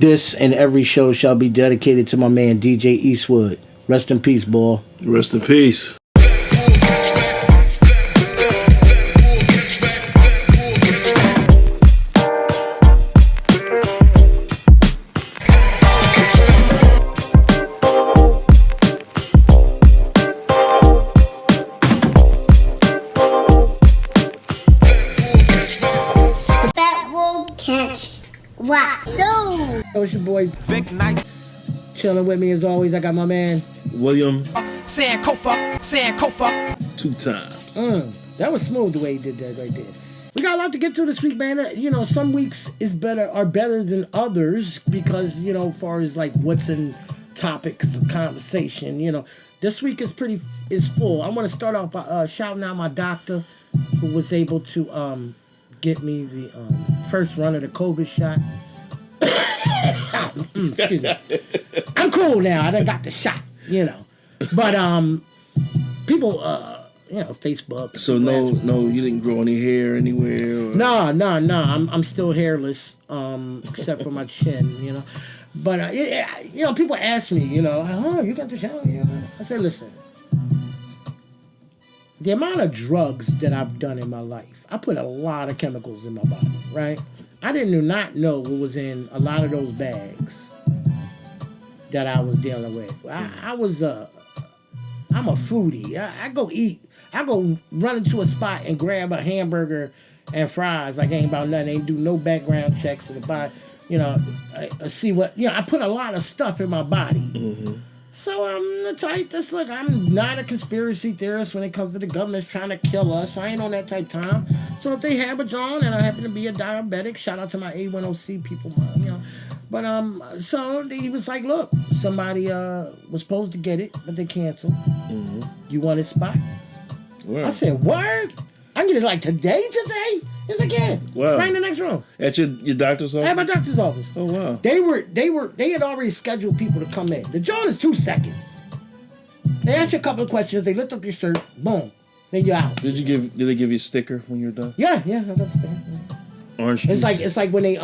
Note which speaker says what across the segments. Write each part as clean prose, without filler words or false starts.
Speaker 1: This and every show shall be dedicated to my man DJ Eastwood. Rest in peace, boy.
Speaker 2: Rest in peace.
Speaker 1: So it's your boy Vic Knight. Chilling with me as always. I got my man
Speaker 2: William
Speaker 3: Sankofa
Speaker 2: 2 times.
Speaker 1: That was smooth the way he did that right there. We got a lot to get to this week, man. You know, some weeks are better than others because, you know, as far as like what's in topics of conversation, you know, this week is full. I want to start off by shouting out my doctor who was able to get me the first run of the COVID shot. Excuse me. I'm cool now. I done got the shot, you know. But people, you know, Facebook.
Speaker 2: So no, you didn't grow any hair anywhere. Or?
Speaker 1: No. I'm still hairless, except for my chin, you know. But you know, people ask me, you know, oh, you got the shot? Yeah. I said, listen, the amount of drugs that I've done in my life, I put a lot of chemicals in my body, right? I do not know what was in a lot of those bags that I was dealing with. I'm a foodie. I go eat. I go run into a spot and grab a hamburger and fries like ain't about nothing. Ain't do no background checks in the body. You know, I see what, you know, I put a lot of stuff in my body. Mm-hmm. So I'm the type that's like, I'm not a conspiracy theorist when it comes to the government trying to kill us. I ain't on that type time. So if they have a John and I happen to be a diabetic, shout out to my A1OC people, you know. But so he was like, look, somebody was supposed to get it, but they canceled. Mm-hmm. You want it spot? Wow. I said, word? I can get it like today? He's like, yeah. Wow. Right in the next room.
Speaker 2: At your doctor's office?
Speaker 1: At my doctor's office.
Speaker 2: Oh, wow.
Speaker 1: They had already scheduled people to come in. The joint is 2 seconds. They ask you a couple of questions. They lift up your shirt. Boom. Then you're out.
Speaker 2: Did they give you a sticker when you're done?
Speaker 1: Yeah, I got a sticker. Yeah.
Speaker 2: Orange juice?
Speaker 1: It's like when they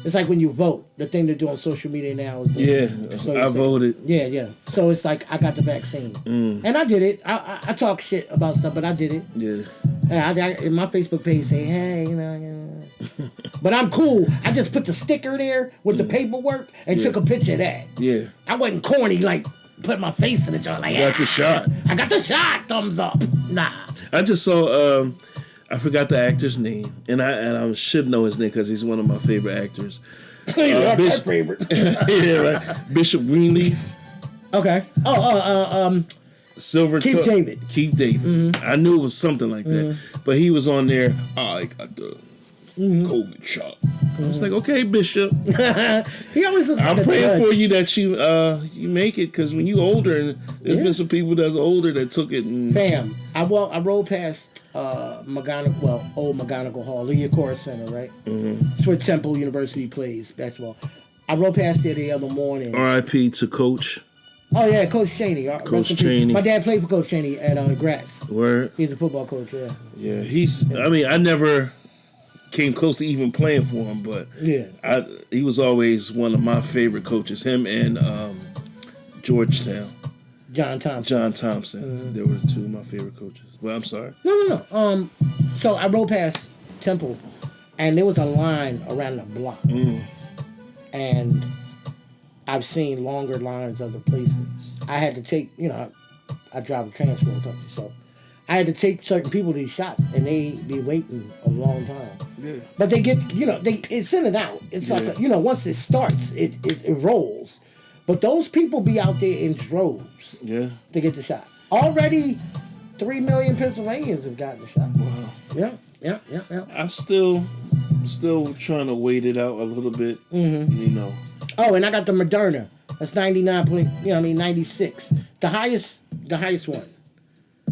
Speaker 1: it's like when you vote. The thing they do on social media now is
Speaker 2: I voted.
Speaker 1: Yeah. So it's like I got the vaccine, and I did it. I talk shit about stuff, but I did it.
Speaker 2: Yeah.
Speaker 1: I in my Facebook page say, hey, you know. But I'm cool. I just put the sticker there with the paperwork and took a picture of that.
Speaker 2: Yeah.
Speaker 1: I wasn't corny like put my face in the joint like.
Speaker 2: Got the shot.
Speaker 1: I got the shot. Thumbs up. Nah.
Speaker 2: I just saw. I forgot the actor's name, and I should know his name because he's one of my favorite actors.
Speaker 1: Bishop favorite.
Speaker 2: Yeah, right. Bishop Greenleaf.
Speaker 1: Okay.
Speaker 2: Silver
Speaker 1: Keith David.
Speaker 2: Keith David. Mm-hmm. I knew it was something like that, but he was on there. I got the COVID shot. I was like, okay, Bishop.
Speaker 1: He always looks
Speaker 2: I'm
Speaker 1: like
Speaker 2: praying for you that you make it because when you older, and there's been some people that's older that took it. And
Speaker 1: Fam, I rode past old McGonigal Hall, Lee Cora Center, right? Mm-hmm. It's where Temple University plays basketball. I rode past there the other morning.
Speaker 2: R.I.P. to Coach.
Speaker 1: Oh yeah, Coach Chaney.
Speaker 2: Coach Chaney.
Speaker 1: My dad played for Coach Chaney at Gratz.
Speaker 2: Word.
Speaker 1: He's a football coach. Yeah.
Speaker 2: Yeah, I mean, I never came close to even playing for him, but he was always one of my favorite coaches. Him and Georgetown.
Speaker 1: John Thompson.
Speaker 2: Mm-hmm. They were 2 of my favorite coaches. Well, I'm sorry.
Speaker 1: No. So I rode past Temple, and there was a line around the block, and I've seen longer lines other places. I had to take, you know, I drive a transport company, so I had to take certain people these shots, and they be waiting a long time. Yeah. But they get, you know, it's in and out. It's like, you know, once it starts, it rolls. But those people be out there in droves to get the shot. Already 3 million Pennsylvanians have gotten the shot. Wow. Yeah.
Speaker 2: I'm still trying to wait it out a little bit, you know.
Speaker 1: Oh, and I got the Moderna. That's 96. The highest one.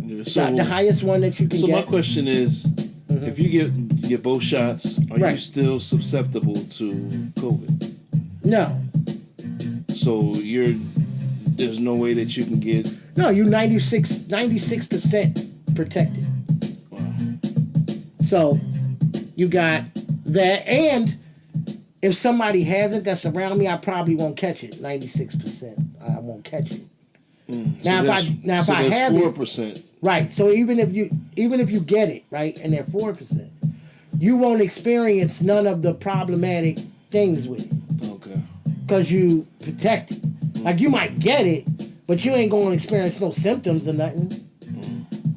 Speaker 2: Yeah, so,
Speaker 1: the highest one that you can get.
Speaker 2: So my question is, if you get both shots, are you still susceptible to COVID?
Speaker 1: No.
Speaker 2: So there's no way that you can get.
Speaker 1: No, you're 96% protected. Wow. So you got that, and if somebody has it that's around me, I probably won't catch it. 96%, I won't catch it. Now, if I have
Speaker 2: 4%.
Speaker 1: it, right? So even if you get it, right, and they're 4%, you won't experience none of the problematic things with it.
Speaker 2: Okay.
Speaker 1: Because you protect it. Like you might get it, but you ain't gonna experience no symptoms or nothing.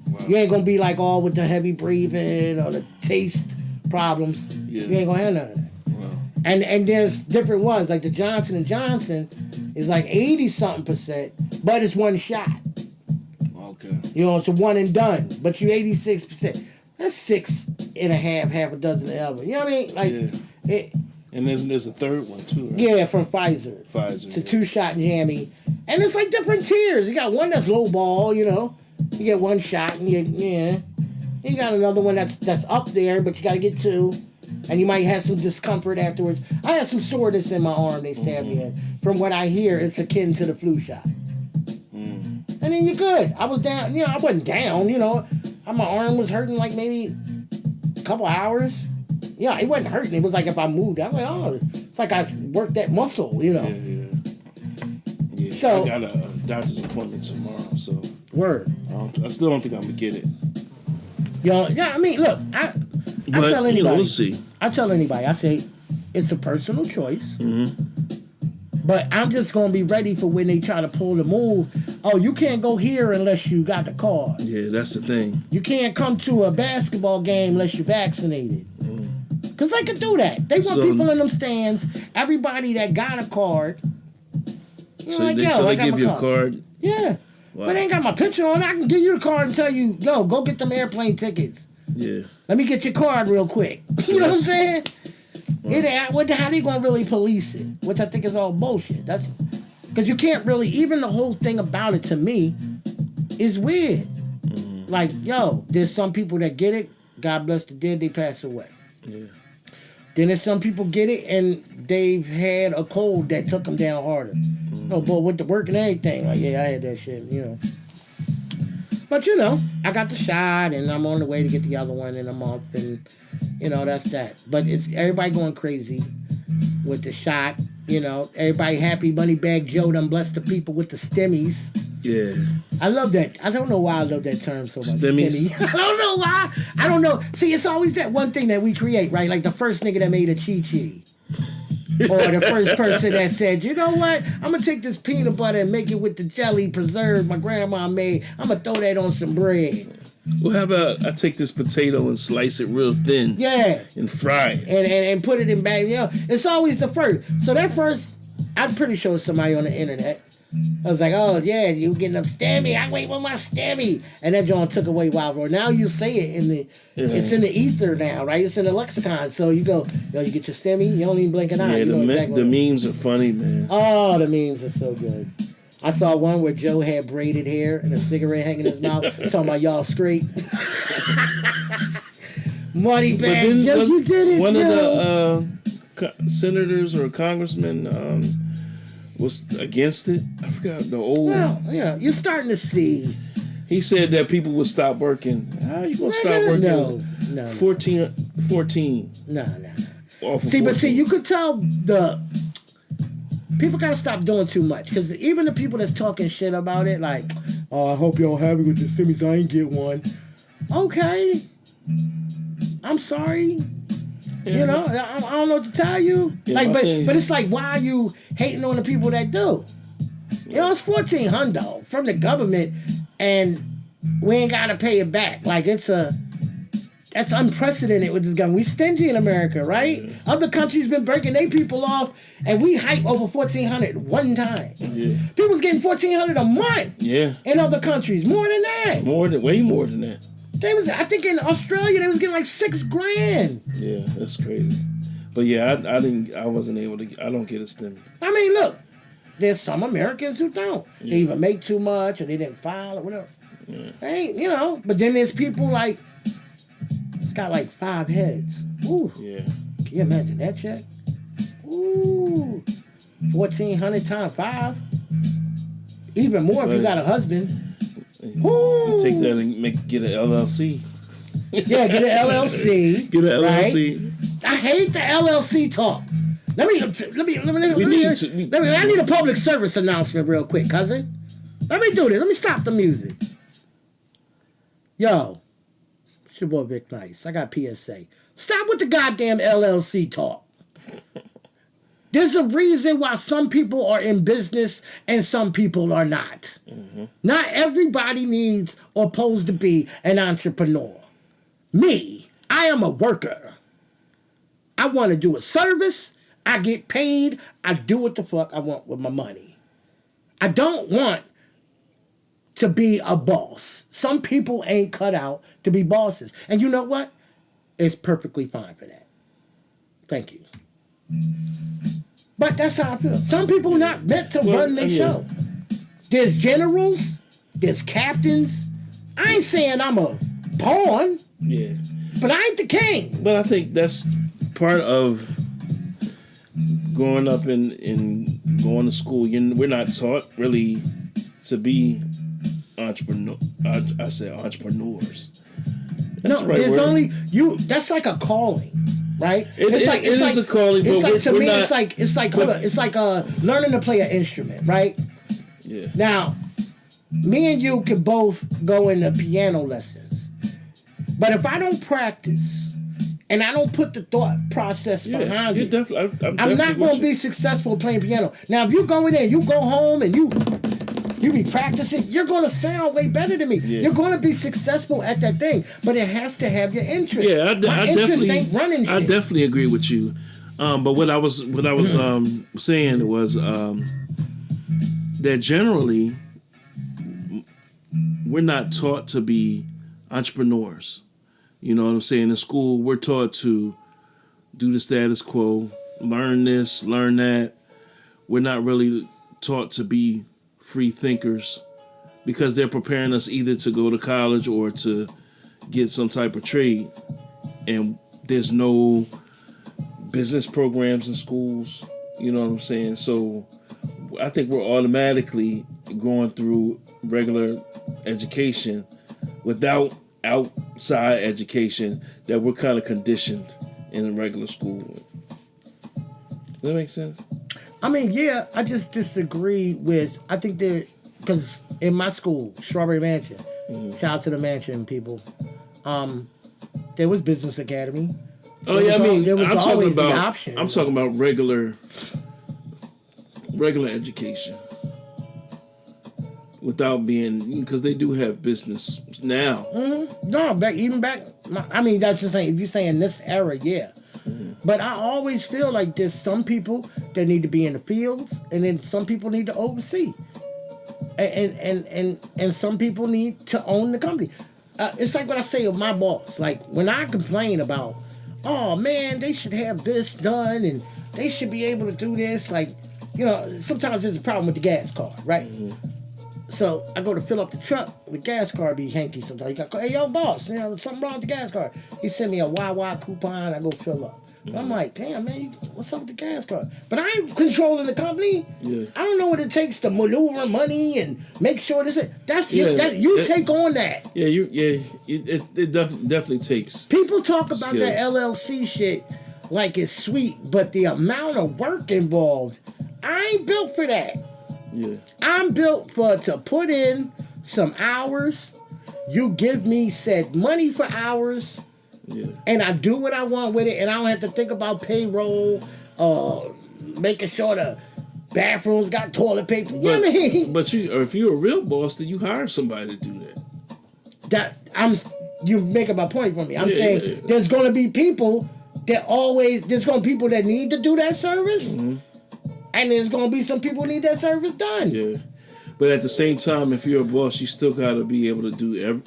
Speaker 1: Wow. You ain't gonna be like all with the heavy breathing or the taste problems. Yeah. You ain't gonna have none of that. Wow. And there's different ones, like the Johnson & Johnson is like 80-something%, but it's one shot.
Speaker 2: Okay.
Speaker 1: You know, it's a one and done, but you 86%. That's 6.5, half a dozen of ever. You know what I mean? Like
Speaker 2: and there's a third one too, right?
Speaker 1: Yeah, from Pfizer.
Speaker 2: It's
Speaker 1: a 2-shot jammy. And it's like different tiers. You got one that's low ball, you know. You get 1 shot and you got another one that's up there, but you gotta get 2. And you might have some discomfort afterwards. I had some soreness in my arm they stabbed me in. From what I hear, it's akin to the flu shot. And then you're good. I was down, I wasn't down, my arm was hurting like maybe a couple hours. Yeah, it wasn't hurting. It was like if I moved, I was like, oh, it's like I worked that muscle,
Speaker 2: Yeah.
Speaker 1: So
Speaker 2: I got a doctor's appointment tomorrow, so.
Speaker 1: Word.
Speaker 2: I still don't think I'm going to get it.
Speaker 1: I mean, look, I tell anybody.
Speaker 2: We'll see.
Speaker 1: I tell anybody, I say, it's a personal choice. But I'm just going to be ready for when they try to pull the move. Oh, you can't go here unless you got the card.
Speaker 2: Yeah, that's the thing.
Speaker 1: You can't come to a basketball game unless you're vaccinated. Because they could do that. They want people in them stands. Everybody that got a card.
Speaker 2: They give you a card?
Speaker 1: Yeah. Wow. But they ain't got my picture on it. I can give you the card and tell you, yo, go get them airplane tickets.
Speaker 2: Yeah.
Speaker 1: Let me get your card real quick. You know what I'm saying?
Speaker 2: Wow.
Speaker 1: How they gonna really police it? Which I think is all bullshit. That's because you can't really. Even the whole thing about it to me is weird. Like, yo, there's some people that get it. God bless the dead. They pass away.
Speaker 2: Yeah.
Speaker 1: Then there's some people get it and they've had a cold that took them down harder. But with the work and everything, like, yeah, I had that shit. But I got the shot and I'm on the way to get the other one in a month, and that's that. But it's everybody going crazy with the shot. Everybody happy. Moneybag Joe done blessed the people with the stimmies.
Speaker 2: Yeah.
Speaker 1: I love that. I don't know why I love that term so much.
Speaker 2: Stimmies.
Speaker 1: Stimmy. I don't know why. I don't know. See, it's always that one thing that we create, right? Like the first nigga that made a chi-chi. Or the first person that said, you know what? I'm going to take this peanut butter and make it with the jelly preserve my grandma made. I'm going to throw that on some bread.
Speaker 2: Well, how about I take this potato and slice it real thin?
Speaker 1: Yeah.
Speaker 2: And fry it.
Speaker 1: And put it in bag. It's always the first. So that first, I'm pretty sure somebody on the internet. I was like, oh, yeah, you getting up Stimmy. I wait with my Stimmy. And that John took away Wild Roar. Now you say it it's in the ether now, right? It's in the lexicon. So you go, you get your Stimmy. You don't even blink an eye.
Speaker 2: Yeah, the memes are funny, man.
Speaker 1: Oh, the memes are so good. I saw one where Joe had braided hair and a cigarette hanging in his mouth. Talking about y'all straight. Money bag. Joe, you did it,
Speaker 2: one
Speaker 1: Joe.
Speaker 2: Of the senators or congressmen was against it. I forgot the old.
Speaker 1: Well, you're starting to see.
Speaker 2: He said that people would stop working. How you gonna stop working?
Speaker 1: No.
Speaker 2: 14.
Speaker 1: No.
Speaker 2: See,
Speaker 1: you could tell people gotta stop doing too much, because even the people that's talking shit about it, like, oh, I hope y'all happy with the Stimmies. I ain't get one. Okay, I'm sorry. I don't know what to tell you.
Speaker 2: Yeah,
Speaker 1: but it's like, why are you hating on the people that do? It's $1,400 from the government, and we ain't gotta pay it back. Like that's unprecedented with this government. We stingy in America, right? Yeah. Other countries been breaking their people off, and we hype over $1,400 one time.
Speaker 2: Yeah.
Speaker 1: People's getting $1,400 a month.
Speaker 2: Yeah.
Speaker 1: In other countries, more than that.
Speaker 2: Way more than that.
Speaker 1: I think in Australia they was getting like $6,000.
Speaker 2: Yeah, that's crazy. But yeah, I wasn't able to. I don't get a Stimmy.
Speaker 1: I mean, look, there's some Americans who don't. Yeah. They either make too much or they didn't file or whatever. Yeah. They ain't, But then there's people like, it's got like 5 heads. Ooh.
Speaker 2: Yeah.
Speaker 1: Can you imagine that check? Ooh. 1,400 times 5. Even more if you got a husband.
Speaker 2: You take that and get an LLC.
Speaker 1: Yeah, get an LLC.
Speaker 2: Get an LLC.
Speaker 1: Right? I hate the LLC talk. I need a public service announcement real quick, cousin. Let me do this. Let me stop the music. Yo, it's your boy Vic Nice. I got PSA. Stop with the goddamn LLC talk. There's a reason why some people are in business and some people are not. Mm-hmm. Not everybody needs or supposed to be an entrepreneur. Me, I am a worker. I want to do a service. I get paid. I do what the fuck I want with my money. I don't want to be a boss. Some people ain't cut out to be bosses. And you know what? It's perfectly fine for that. Thank you. But that's how I feel. Some people not meant to run their show. There's generals. There's captains. I ain't saying I'm a pawn.
Speaker 2: Yeah.
Speaker 1: But I ain't the king.
Speaker 2: But I think that's part of growing up and going to school. We're not taught really to be entrepreneurs. That's
Speaker 1: no, there's only you. That's like a calling, right? It is a calling. It's like to me, not, it's like learning to play an instrument, right?
Speaker 2: Yeah.
Speaker 1: Now, me and you could both go into piano lessons, but if I don't practice and I don't put the thought process behind it, I'm not going to be successful playing piano. Now, if you go in there, you go home and you be practicing, you're going to sound way better than me. Yeah. You're going to be successful at that thing, but it has to have your interest.
Speaker 2: Yeah, I
Speaker 1: definitely ain't running shit.
Speaker 2: I definitely agree with you. But what I was saying was that generally we're not taught to be entrepreneurs. You know what I'm saying? In school, we're taught to do the status quo, learn this, learn that. We're not really taught to be free thinkers because they're preparing us either to go to college or to get some type of trade. And there's no business programs in schools. You know what I'm saying? So I think we're automatically going through regular education without outside education that we're kind of conditioned in a regular school. Does that make sense?
Speaker 1: I mean, yeah, I just disagree with, I think because in my school, Strawberry Mansion, shout out to the Mansion people, there was Business Academy.
Speaker 2: Oh, yeah, there was always the option. I'm talking about regular education. Without being, because they do have business now. Mm-hmm. No, that's just saying, if you're saying this era, yeah. Mm-hmm. But I always feel like there's some people that need to be in the fields, and then some people need to oversee, and some people need to own the company. It's like what I say of my boss. Like when I complain about, oh man, they should have this done, and they should be able to do this. Like, sometimes there's a problem with the gas card, right? Mm-hmm. So I go to fill up the truck. The gas card be hanky sometimes. You go, hey, yo, boss, something wrong with the gas card. He send me a YY coupon. I go fill up. Mm-hmm. I'm like, damn, man, what's up with the gas card? But I ain't controlling the company. Yeah. I don't know what it takes to maneuver money and make sure this. That's you. You take on that. Yeah, it definitely takes.
Speaker 1: People talk about skill. That LLC shit like it's sweet, but the amount of work involved, I ain't built for that. Yeah. I'm built to put in some hours. You give me said money for hours, and I do what I want with it, and I don't have to think about payroll, making sure the bathrooms got toilet paper. You know what I mean?
Speaker 2: But if you're a real boss, then you hire somebody to do that.
Speaker 1: You making my point for me. I'm saying there's going to be people that people that need to do that service. Mm-hmm. And there's going to be some people who need that service done.
Speaker 2: Yeah. But at the same time, if you're a boss, you still got to be able to do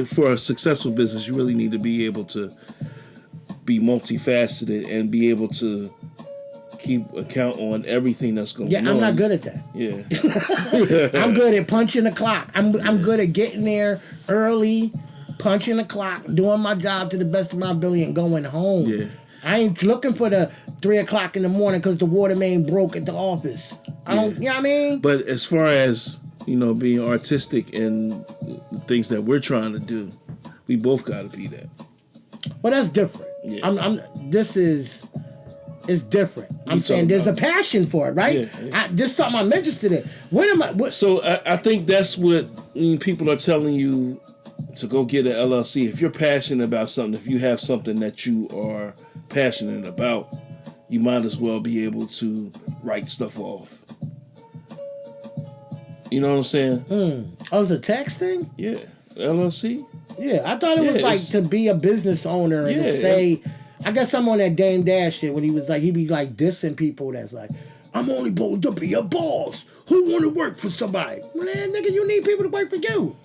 Speaker 2: for a successful business, you really need to be able to be multifaceted and be able to keep account on everything that's going on.
Speaker 1: Yeah, I'm not good at that.
Speaker 2: Yeah.
Speaker 1: I'm good at punching the clock. I'm good at getting there early, punching the clock, doing my job to the best of my ability, and going home. Yeah. I ain't looking for the 3:00 in the morning because the water main broke at the office. I don't, you know what I mean?
Speaker 2: But as far as, being artistic and things that we're trying to do, we both got to be that.
Speaker 1: Well, that's different. Yeah. It's different. I'm saying there's a passion for it, right?
Speaker 2: Yeah.
Speaker 1: This is something I'm interested in.
Speaker 2: So I think that's what people are telling you to go get an LLC. If you're passionate about something, if you have something that you are passionate about, you might as well be able to write stuff off. You know what I'm saying?
Speaker 1: Oh, it's a tax thing?
Speaker 2: Yeah. LLC?
Speaker 1: Yeah, I thought it was like to be a business owner and to say, I got some on that Dame Dash shit when he was like, he be like dissing people that's like, I'm only supposed to be a boss. Who want to work for somebody? Man, nigga, you need people to work for you.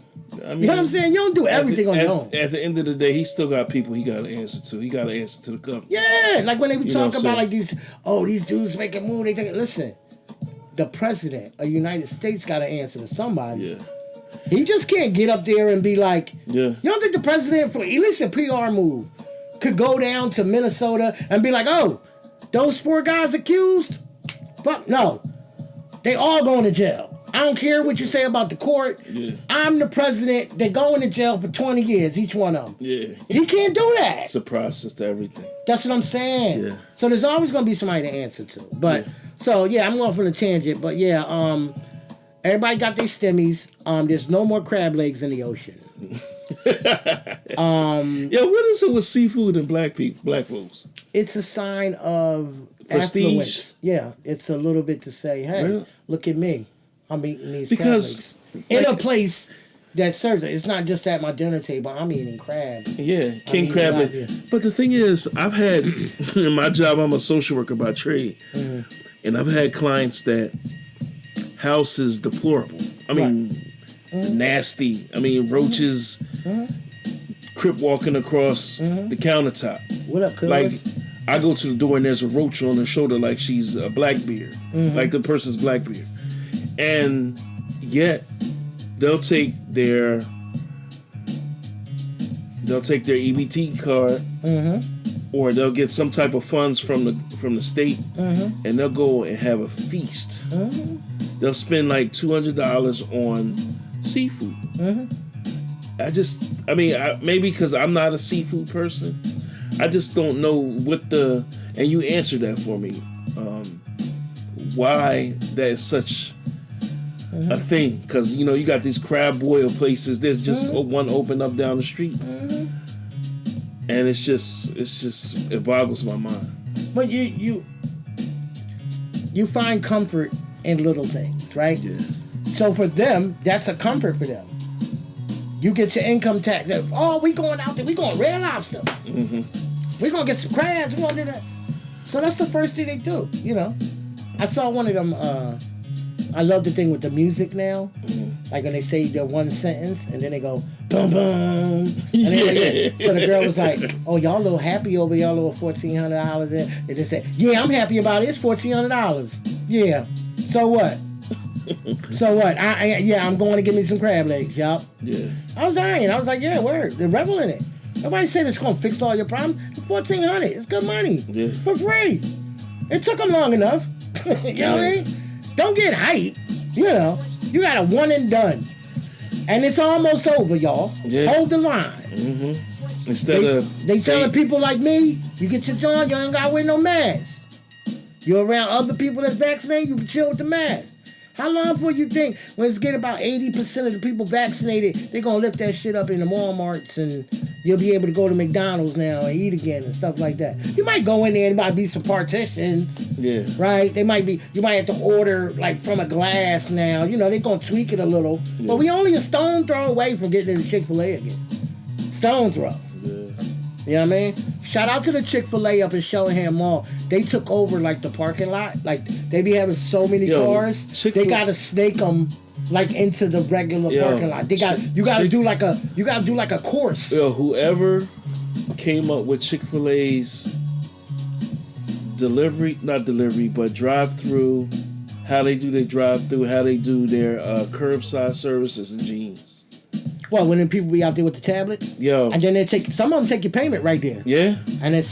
Speaker 1: I mean, you know what I'm saying? You don't do everything on your own.
Speaker 2: At the end of the day, he still got people he got to answer to. He got to answer to the government.
Speaker 1: Yeah, like when they be talking about like these dudes make a move. They take it. Listen, the president of the United States got to answer to somebody.
Speaker 2: Yeah.
Speaker 1: He just can't get up there and be like,
Speaker 2: yeah.
Speaker 1: You don't think the president, for at least a PR move, could go down to Minnesota and be like, oh, those 4 guys accused? Fuck no. They all going to jail. I don't care what you say about the court.
Speaker 2: Yeah.
Speaker 1: I'm the president. They're going to jail for 20 years, each one of them.
Speaker 2: Yeah.
Speaker 1: He can't do that.
Speaker 2: It's a process to everything.
Speaker 1: That's what I'm saying.
Speaker 2: Yeah.
Speaker 1: So there's always going to be somebody to answer to. But, so, yeah, I'm going on a tangent. But, yeah, everybody got their stimmies. There's no more crab legs in the ocean.
Speaker 2: Yeah, what is it with seafood and black folks?
Speaker 1: It's a sign of
Speaker 2: prestige.
Speaker 1: Affluence. Yeah, it's a little bit to say, hey, look at me. I'm eating these crab legs. In a place that serves it. It's not just at my dinner table. I'm eating crab.
Speaker 2: Yeah, king crab leg. But the thing is, I've had, in my job, I'm a social worker by trade. And I've had clients that house is deplorable. I mean, nasty. I mean, roaches, crip walking across the countertop.
Speaker 1: What up, cuz?
Speaker 2: Like, I go to the door and there's a roach on her shoulder like she's a Blackbeard. Like the person's Blackbeard. And yet, they'll take their EBT card, or they'll get some type of funds from the state, and they'll go and have a feast. They'll spend like $200 on seafood. Maybe because I'm not a seafood person, I just don't know and you answered that for me, why that is such a thing. Because you got these crab boil places. There's just one open up down the street, and it boggles my mind.
Speaker 1: But you find comfort in little things, right?
Speaker 2: Yeah.
Speaker 1: So for them, that's a comfort for them. You get your income tax. Oh, we going out there. We going Red Lobster. We gonna get some crabs. We gonna do that. So that's the first thing they do. I saw one of them. I love the thing with the music now. Like when they say their one sentence and then they go boom boom. So the girl was like, "Oh, y'all a little happy over y'all little $1,400." And they said, "Yeah, I'm happy about it. It's $1,400. Yeah. So what? So what? I'm going to get me some crab legs, y'all."
Speaker 2: Yeah.
Speaker 1: I was dying. I was like, "Yeah, word. They're revel in it. Nobody said it's gonna fix all your problems. It's $1,400. It's good money for free. It took them long enough. You know what I mean? Don't get hype. You got a one and done. And it's almost over, y'all. Yeah. Hold the line. They telling people like me, you get your job, you ain't got to wear no mask. You're around other people that's vaccinated, you can chill with the mask. How long before you think when it's getting about 80% of the people vaccinated, they're going to lift that shit up in the Walmarts and you'll be able to go to McDonald's now and eat again and stuff like that. You might go in there and there might be some partitions. Yeah. Right? You might have to order like from a glass now. They're going to tweak it a little. Yeah. But we only a stone throw away from getting into Chick-fil-A again. Stone throw. Yeah. You know what I mean? Shout out to the Chick-fil-A up in Shellham Mall. They took over like the parking lot. Like they be having so many cars. They gotta snake them like into the regular parking lot. You gotta do like a course.
Speaker 2: Whoever came up with Chick-fil-A's drive-through, how they do their drive-through, how they do their curbside services and jeans.
Speaker 1: Well, when the people be out there with the tablets, and then some of them take your payment right there. Yeah, and then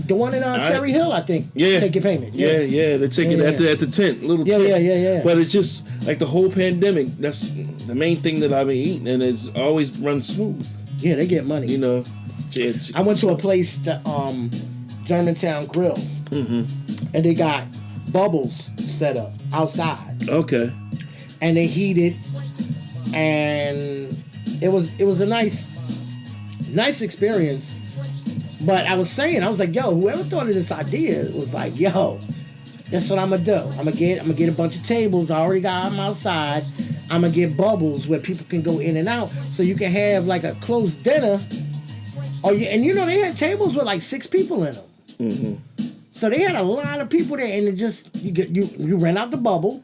Speaker 1: the one in Cherry Hill, I think, take your payment.
Speaker 2: Yeah, they take it at the tent, little tent.
Speaker 1: Yeah.
Speaker 2: But it's just like the whole pandemic. That's the main thing that I've been eating, and it's always run smooth.
Speaker 1: Yeah, they get money.
Speaker 2: I
Speaker 1: went to a place that Germantown Grill, and they got bubbles set up outside.
Speaker 2: Okay.
Speaker 1: And they heat it, and it was a nice experience. But I was like, yo, whoever thought of this idea was like, yo, that's what I'm gonna do. I'm gonna get a bunch of tables. I already got them outside. I'm gonna get bubbles where people can go in and out, so you can have like a closed dinner. And they had tables with like 6 people in them. Mm-hmm. So they had a lot of people there, and it just you rent out the bubble,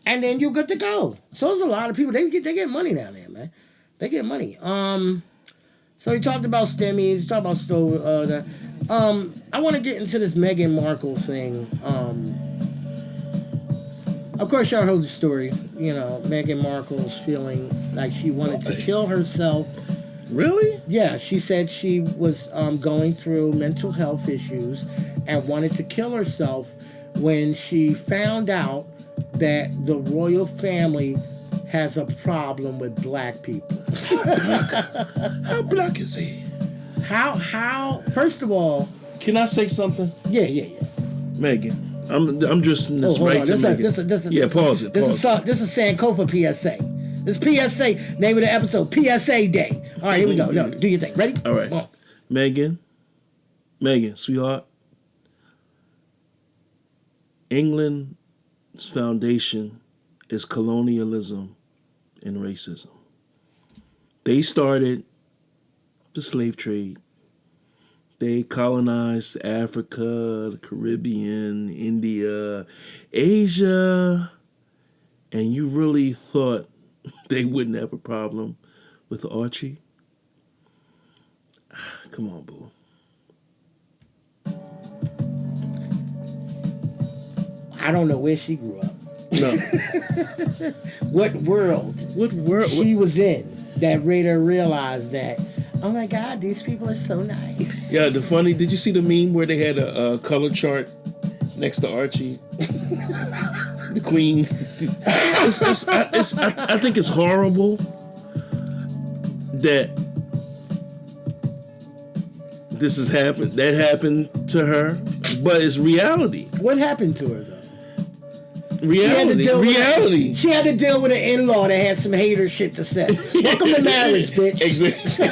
Speaker 1: and then you're good to go. So there's a lot of people. They get money down there, man. They get money. So he talked about Stimmy. He talked about I want to get into this Meghan Markle thing. Of course, y'all heard the story. You know, Meghan Markle's feeling like she wanted to kill herself.
Speaker 2: Really?
Speaker 1: Yeah, she said she was going through mental health issues and wanted to kill herself when she found out that the royal family has a problem with black people.
Speaker 2: How black is he?
Speaker 1: How? First of all,
Speaker 2: can I say something?
Speaker 1: Yeah.
Speaker 2: Megan, I'm just in this right to Megan. Pause it.
Speaker 1: This is Sankofa PSA. This PSA, name of the episode, PSA Day. All right, here we go. No, do your thing. Ready?
Speaker 2: All right. Megan, sweetheart. England's foundation is colonialism and racism. They started the slave trade. They colonized Africa, the Caribbean, India, Asia, and you really thought they wouldn't have a problem with Archie? Come on, boo.
Speaker 1: I don't know where she grew up.
Speaker 2: No.
Speaker 1: What world she was in that made her realize that, oh my God, these people are so nice.
Speaker 2: Yeah, did you see the meme where they had a color chart next to Archie? The Queen. I think it's horrible that this has happened. That happened to her, but it's reality.
Speaker 1: What happened to her though?
Speaker 2: Reality.
Speaker 1: She had to deal with an in-law that had some hater shit to say. Welcome to marriage, bitch.
Speaker 2: Exactly.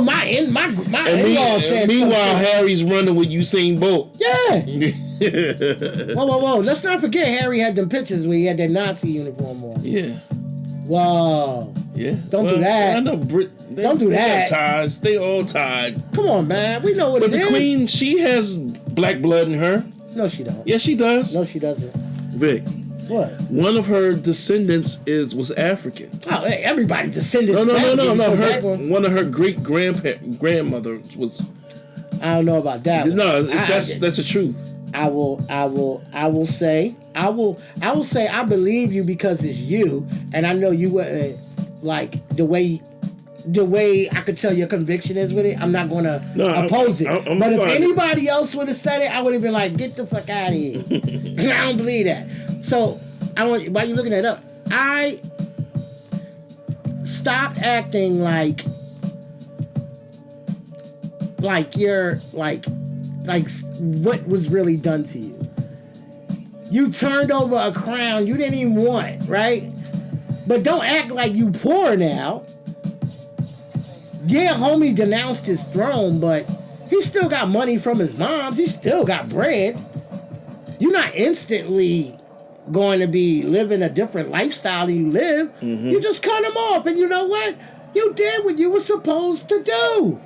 Speaker 1: My in-law said.
Speaker 2: Meanwhile, Harry's running with Usain Bolt.
Speaker 1: Yeah. Whoa! Let's not forget Harry had them pictures where he had that Nazi uniform on.
Speaker 2: Yeah.
Speaker 1: Whoa.
Speaker 2: Yeah.
Speaker 1: Don't do that.
Speaker 2: I know
Speaker 1: don't do that.
Speaker 2: Ties. They all tied.
Speaker 1: Come on, man. We know what it is.
Speaker 2: But the Queen, she has black blood in her.
Speaker 1: No, she don't.
Speaker 2: Yes, she does.
Speaker 1: No, she doesn't.
Speaker 2: Vic.
Speaker 1: What?
Speaker 2: One of her descendants was African.
Speaker 1: Oh, hey, everybody's descendant.
Speaker 2: No. One of her great grandmother was.
Speaker 1: I don't know about that.
Speaker 2: No, that's the truth.
Speaker 1: I will say I believe you because it's you, and I know you wouldn't like the way I could tell your conviction is with it. I'm not going to oppose it.
Speaker 2: I'm
Speaker 1: but
Speaker 2: fine.
Speaker 1: if anybody else would have said it, I would have been like, get the fuck out of here. I don't believe that. So while you're looking that up, I stopped acting like you're like what was really done to you. You turned over a crown you didn't even want, right? But don't act like you poor now. Yeah, homie denounced his throne, but he still got money from his moms. He still got bread. You're not instantly going to be living a different lifestyle than you live. Mm-hmm. You just cut him off, and you know what? You did what you were supposed to do.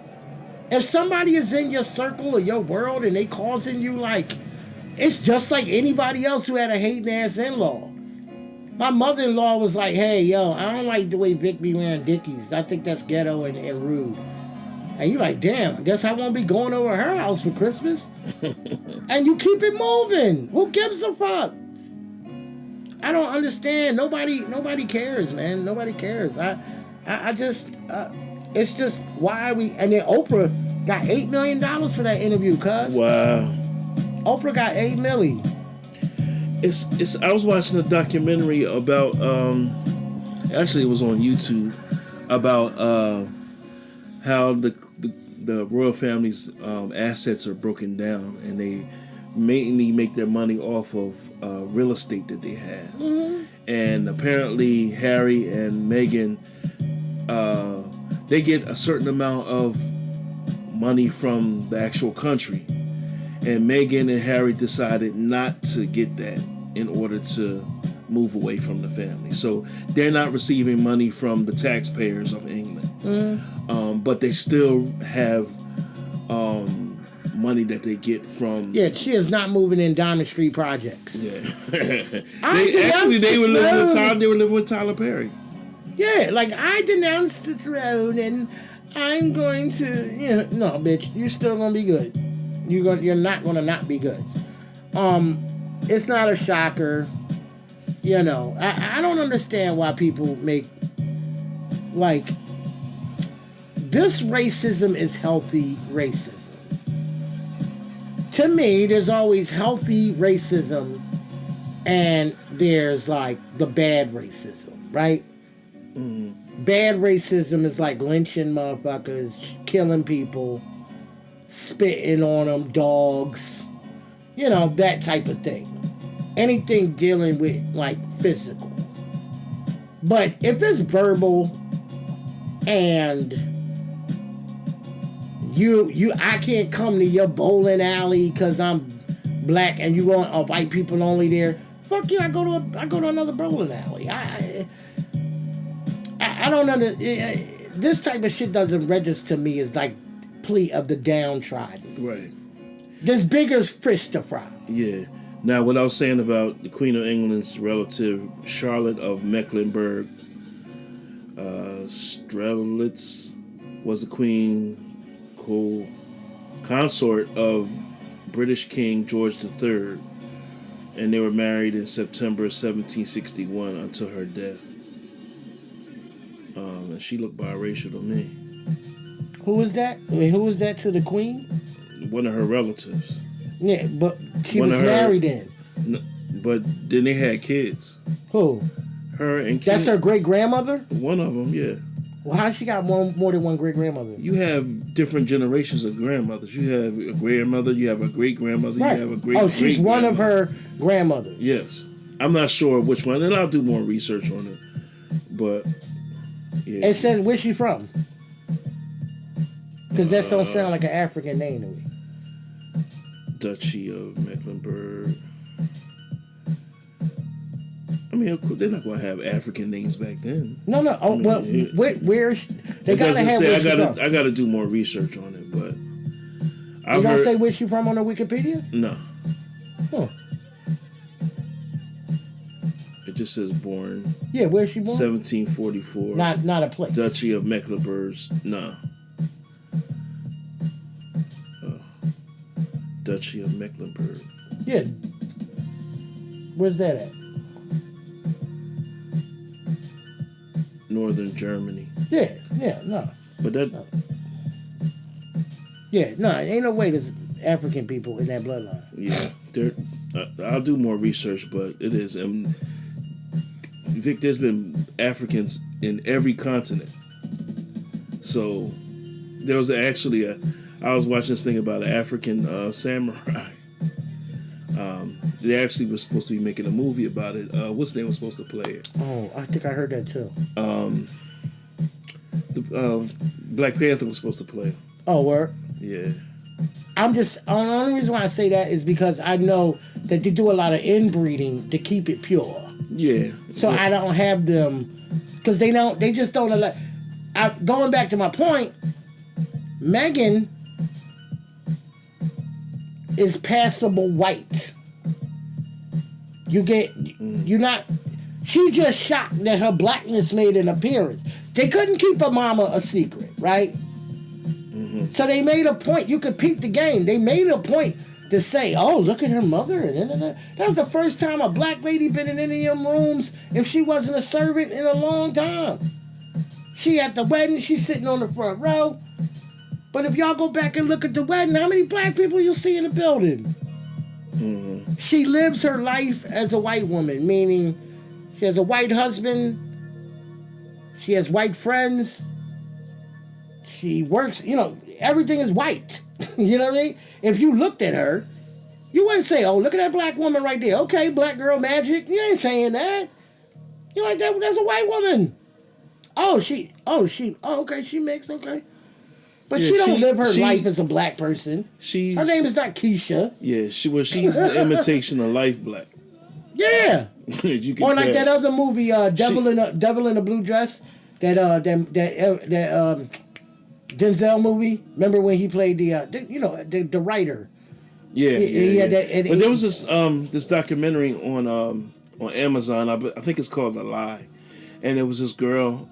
Speaker 1: If somebody is in your circle or your world and they causing you it's just like anybody else who had a hating ass in-law. My mother-in-law was like, hey, yo, I don't like the way Vic be wearing Dickies. I think that's ghetto and rude. And you're like, damn, I guess I won't be going over her house for Christmas. And you keep it moving. Who gives a fuck? I don't understand. Nobody cares, man. Nobody cares. I just, it's just why we, and then Oprah got $8 million for that interview, cuz.
Speaker 2: Wow.
Speaker 1: Oprah got $8 million.
Speaker 2: I was watching a documentary about actually it was on YouTube about how the the royal family's assets are broken down, and they mainly make their money off of real estate that they have.
Speaker 1: Mm-hmm.
Speaker 2: And apparently, Harry and Meghan, they get a certain amount of money from the actual country. And Meghan and Harry decided not to get that in order to move away from the family. So they're not receiving money from the taxpayers of England.
Speaker 1: Mm-hmm.
Speaker 2: But they still have money that they get from...
Speaker 1: Yeah, she is not moving in Diamond Street projects.
Speaker 2: Yeah.
Speaker 1: They
Speaker 2: were living with Tyler Perry.
Speaker 1: Yeah, like, I denounced the throne and I'm going to... no, bitch, you're still going to be good. You're not going to not be good. It's not a shocker. I don't understand why people make, like, this racism is healthy racism. To me, there's always healthy racism and there's, like, the bad racism, right? Mm-hmm. Bad racism is like lynching motherfuckers, killing people, spitting on them, dogs, that type of thing. Anything dealing with, like, physical. But if it's verbal and I can't come to your bowling alley because I'm black and you want white people only there, fuck you, I go to another bowling alley. I don't understand. This type of shit doesn't register to me as, like, plea of the downtrodden.
Speaker 2: Right.
Speaker 1: There's bigger fish to fry.
Speaker 2: Yeah. Now, what I was saying about the Queen of England's relative, Charlotte of Mecklenburg, Strelitz was the queen consort of British King George III, and they were married in September 1761 until her death. And she looked biracial to me.
Speaker 1: Who was that? Who was that to the queen?
Speaker 2: One of her relatives.
Speaker 1: Yeah, but she was married then.
Speaker 2: But then they had kids.
Speaker 1: Who?
Speaker 2: Her and kids.
Speaker 1: That's her great-grandmother?
Speaker 2: One of them, yeah.
Speaker 1: Well, how she got more than one great-grandmother?
Speaker 2: You have different generations of grandmothers. You have a grandmother, you have a great-grandmother,
Speaker 1: right.
Speaker 2: You have a great
Speaker 1: Oh, she's one of her grandmothers.
Speaker 2: Yes. I'm not sure which one, and I'll do more research on it. But, yeah.
Speaker 1: It says, where's she from? Because that don't sound like an African name to me.
Speaker 2: Duchy of Mecklenburg. I mean, of course, they're not going to have African names back then.
Speaker 1: No. Oh, well, where they got to have.
Speaker 2: I got to do more research on it, but
Speaker 1: you don't say where she from on the Wikipedia?
Speaker 2: No.
Speaker 1: Huh.
Speaker 2: It just says born.
Speaker 1: Yeah, where's she born?
Speaker 2: 1744.
Speaker 1: Not a place.
Speaker 2: Duchy of Mecklenburg. No. Duchy of Mecklenburg.
Speaker 1: Yeah. Where's that at?
Speaker 2: Northern Germany.
Speaker 1: Yeah, no.
Speaker 2: But that...
Speaker 1: No. Yeah, no, ain't no way there's African people in that bloodline.
Speaker 2: Yeah, I'll do more research, but it is. Vic, there's been Africans in every continent. So, there was actually I was watching this thing about an African samurai. They actually were supposed to be making a movie about it. What's name was supposed to play it?
Speaker 1: Oh, I think I heard that too.
Speaker 2: Black Panther was supposed to play it.
Speaker 1: Oh, word?
Speaker 2: Yeah.
Speaker 1: The only reason why I say that is because I know that they do a lot of inbreeding to keep it pure.
Speaker 2: Yeah.
Speaker 1: So I don't have them, because they just don't allow. Going back to my point, Meghan is passable white. She just shocked that her blackness made an appearance. They couldn't keep her mama a secret, right? Mm-hmm. So they made a point. You could peep the game. They made a point to say, oh, look at her mother. That was the first time a black lady been in any of them rooms if she wasn't a servant in a long time. She at the wedding, she's sitting on the front row. But if y'all go back and look at the wedding, how many black people you'll see in the building? Mm-hmm. She lives her life as a white woman, meaning she has a white husband, she has white friends, she works, everything is white. You know what I mean? If you looked at her, you wouldn't say, "Oh, look at that black woman right there." Okay, black girl magic. You ain't saying that. You're like, that's a white woman. Oh, okay, she makes, okay. But she don't live her life as a black person. Her name is not Keisha.
Speaker 2: Yeah, she's the imitation of Life Black.
Speaker 1: Yeah.
Speaker 2: You can
Speaker 1: or like
Speaker 2: pass.
Speaker 1: that other movie, Devil in a Blue Dress, that Denzel movie. Remember when he played the writer?
Speaker 2: Yeah. But there was this documentary on Amazon. I think it's called The Lie, and it was this girl.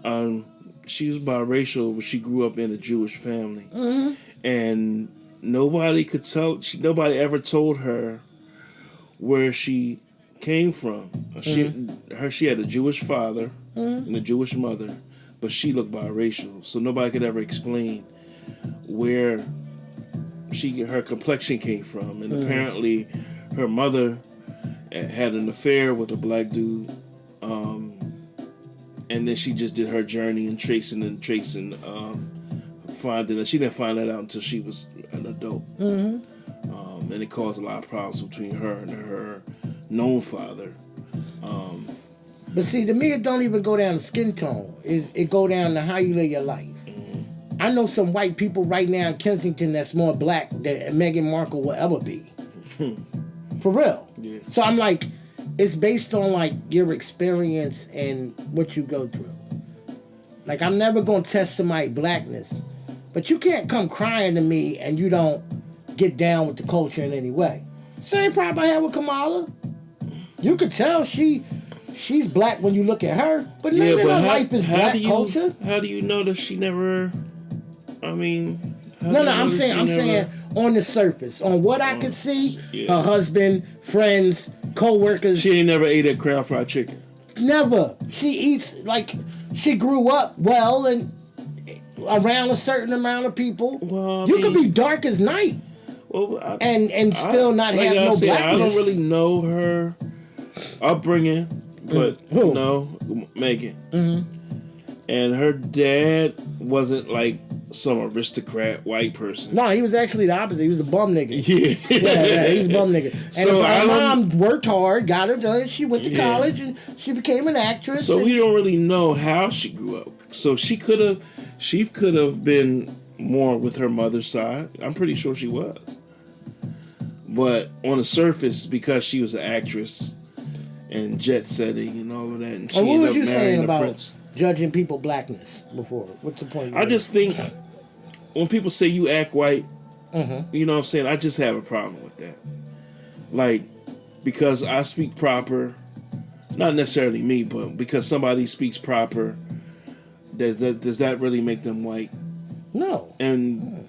Speaker 2: She was biracial, but she grew up in a Jewish family, and nobody could tell. Nobody ever told her where she came from. She had a Jewish father and a Jewish mother, but she looked biracial, so nobody could ever explain where her complexion came from. And apparently her mother had an affair with a black dude, and then she just did her journey and tracing, finding that. She didn't find that out until she was an adult. And it caused a lot of problems between her and her known father.
Speaker 1: But see, to me, it don't even go down to skin tone. It go down to how you live your life. I know some white people right now in Kensington that's more black than Meghan Markle will ever be. For real.
Speaker 2: Yeah.
Speaker 1: So I'm like, it's based on like your experience and what you go through. Like, I'm never going to test somebody's blackness. But you can't come crying to me and you don't get down with the culture in any way. Same problem I had with Kamala. You could tell she's black when you look at her, but none of her life is black culture.
Speaker 2: How do you know that she never? I mean,
Speaker 1: I'm saying on the surface, on what I could see, her husband, friends, co-workers.
Speaker 2: She ain't never ate at Crown Fried Chicken.
Speaker 1: Never. She eats like she grew up well and around a certain amount of people. Well, you could be dark as night.
Speaker 2: Well,
Speaker 1: and still not have no blackness.
Speaker 2: I don't really know her upbringing, but Megan. And her dad wasn't like some aristocrat white person.
Speaker 1: No, he was actually the opposite. He was a bum nigga.
Speaker 2: Yeah,
Speaker 1: he was a bum nigga. And so her mom worked hard, got her done. She went to college and she became an actress.
Speaker 2: So we don't really know how she grew up. So she could have been more with her mother's side. I'm pretty sure she was. But on the surface, because she was an actress and jet setting and all of that, and she ended up marrying the prince.
Speaker 1: Judging people blackness before? What's the point?
Speaker 2: I just think when people say you act white, you know what I'm saying? I just have a problem with that. Like, because I speak proper, not necessarily me, but because somebody speaks proper, does that really make them white?
Speaker 1: No.
Speaker 2: And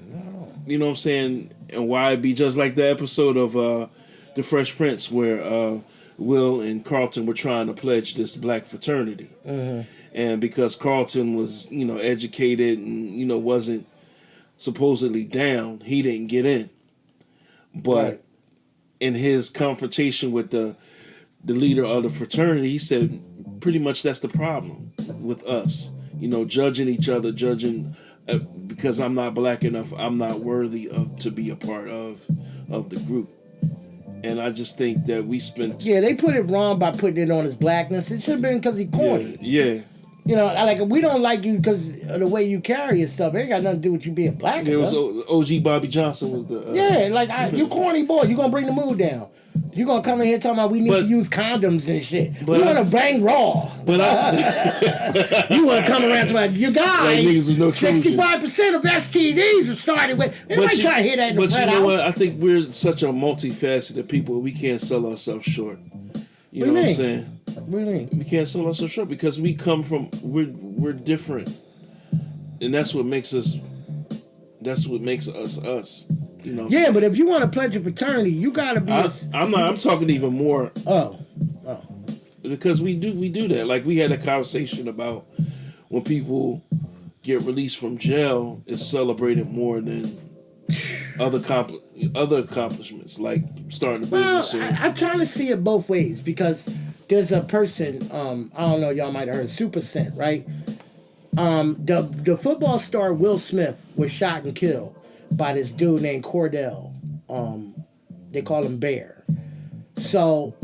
Speaker 2: you know what I'm saying? And why it be just like the episode of The Fresh Prince where Will and Carlton were trying to pledge this black fraternity. And because Carlton was, educated and, wasn't supposedly down, he didn't get in. But in his confrontation with the leader of the fraternity, he said, pretty much that's the problem with us. Judging each other, because I'm not black enough, I'm not worthy to be a part of the group. And I just think that we spent...
Speaker 1: Yeah, they put it wrong by putting it on his blackness. It should have been because he corny.
Speaker 2: Yeah.
Speaker 1: Like, we don't like you because of the way you carry yourself. It ain't got nothing to do with you being black.
Speaker 2: It was OG Bobby Johnson was the...
Speaker 1: you corny boy. You going to bring the mood down. You going to come in here talking about we need to use condoms and shit. We want to bang raw.
Speaker 2: But
Speaker 1: you want to come around to you guys,
Speaker 2: like
Speaker 1: 65% of STDs are started with... Everybody try to hit that in the
Speaker 2: But you know what? I think we're such a multifaceted people. We can't sell ourselves short. You know what I'm saying?
Speaker 1: What do you mean?
Speaker 2: We can't sell ourselves short because we come from... We're different. And that's what makes us... That's what makes us us.
Speaker 1: Yeah, but if you want to pledge a fraternity, you gotta be.
Speaker 2: I'm talking even more.
Speaker 1: Oh.
Speaker 2: Because we do that. Like we had a conversation about when people get released from jail, it's celebrated more than other accomplishments, like starting a business.
Speaker 1: I'm trying to see it both ways because there's a person. I don't know. Y'all might have heard Super Cent, right? The football star Will Smith was shot and killed. by this dude named Cordell. They call him Bear. So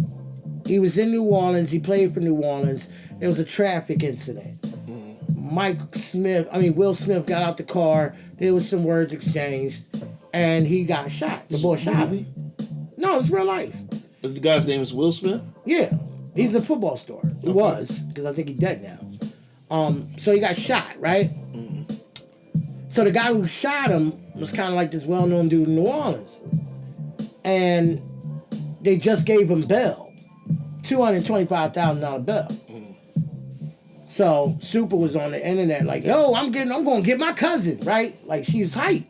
Speaker 1: he was in New Orleans. He played for New Orleans. There was a traffic incident. Will Smith got out the car. There was some words exchanged, and he got shot. The boy shot him. No, it's real life.
Speaker 2: The guy's name is Will Smith?
Speaker 1: Yeah. He's a football star. He was, because I think he's dead now. So he got shot, right? So the guy who shot him was kind of like this well-known dude in New Orleans. And they just gave him bail. $225,000 bail. So Super was on the internet like, yo, I'm going to get my cousin, right? Like, she's hype.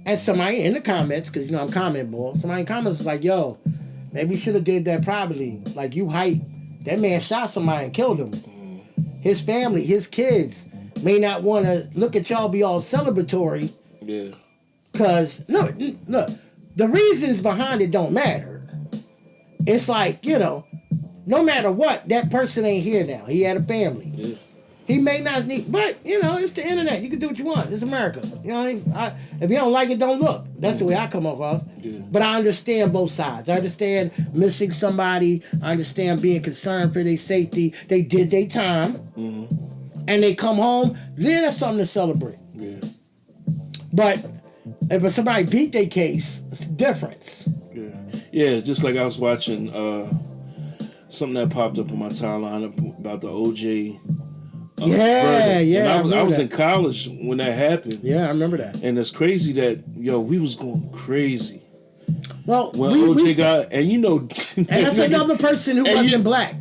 Speaker 1: And somebody in the comments, because, I'm comment boy, somebody in the comments was like, yo, maybe you should have did that privately. Like, you hype. That man shot somebody and killed him. His family, his kids may not want to look at y'all be all celebratory.
Speaker 2: Yeah.
Speaker 1: Because, look, the reasons behind it don't matter. It's like, no matter what, that person ain't here now. He had a family. Yeah. He may not need, but, it's the internet. You can do what you want. It's America. You know what I mean? If you don't like it, don't look. That's the way I come across. Yeah. But I understand both sides. I understand missing somebody. I understand being concerned for their safety. They did their time. Mm-hmm. And they come home. Then that's something to celebrate. Yeah. But if somebody beat their case, it's a difference.
Speaker 2: Yeah. Yeah, just like I was watching something that popped up on my timeline about the OJ. I was in college when that happened.
Speaker 1: Yeah, I remember that.
Speaker 2: And it's crazy that we was going crazy.
Speaker 1: Well,
Speaker 2: when OJ got, and
Speaker 1: and that's another person who wasn't black.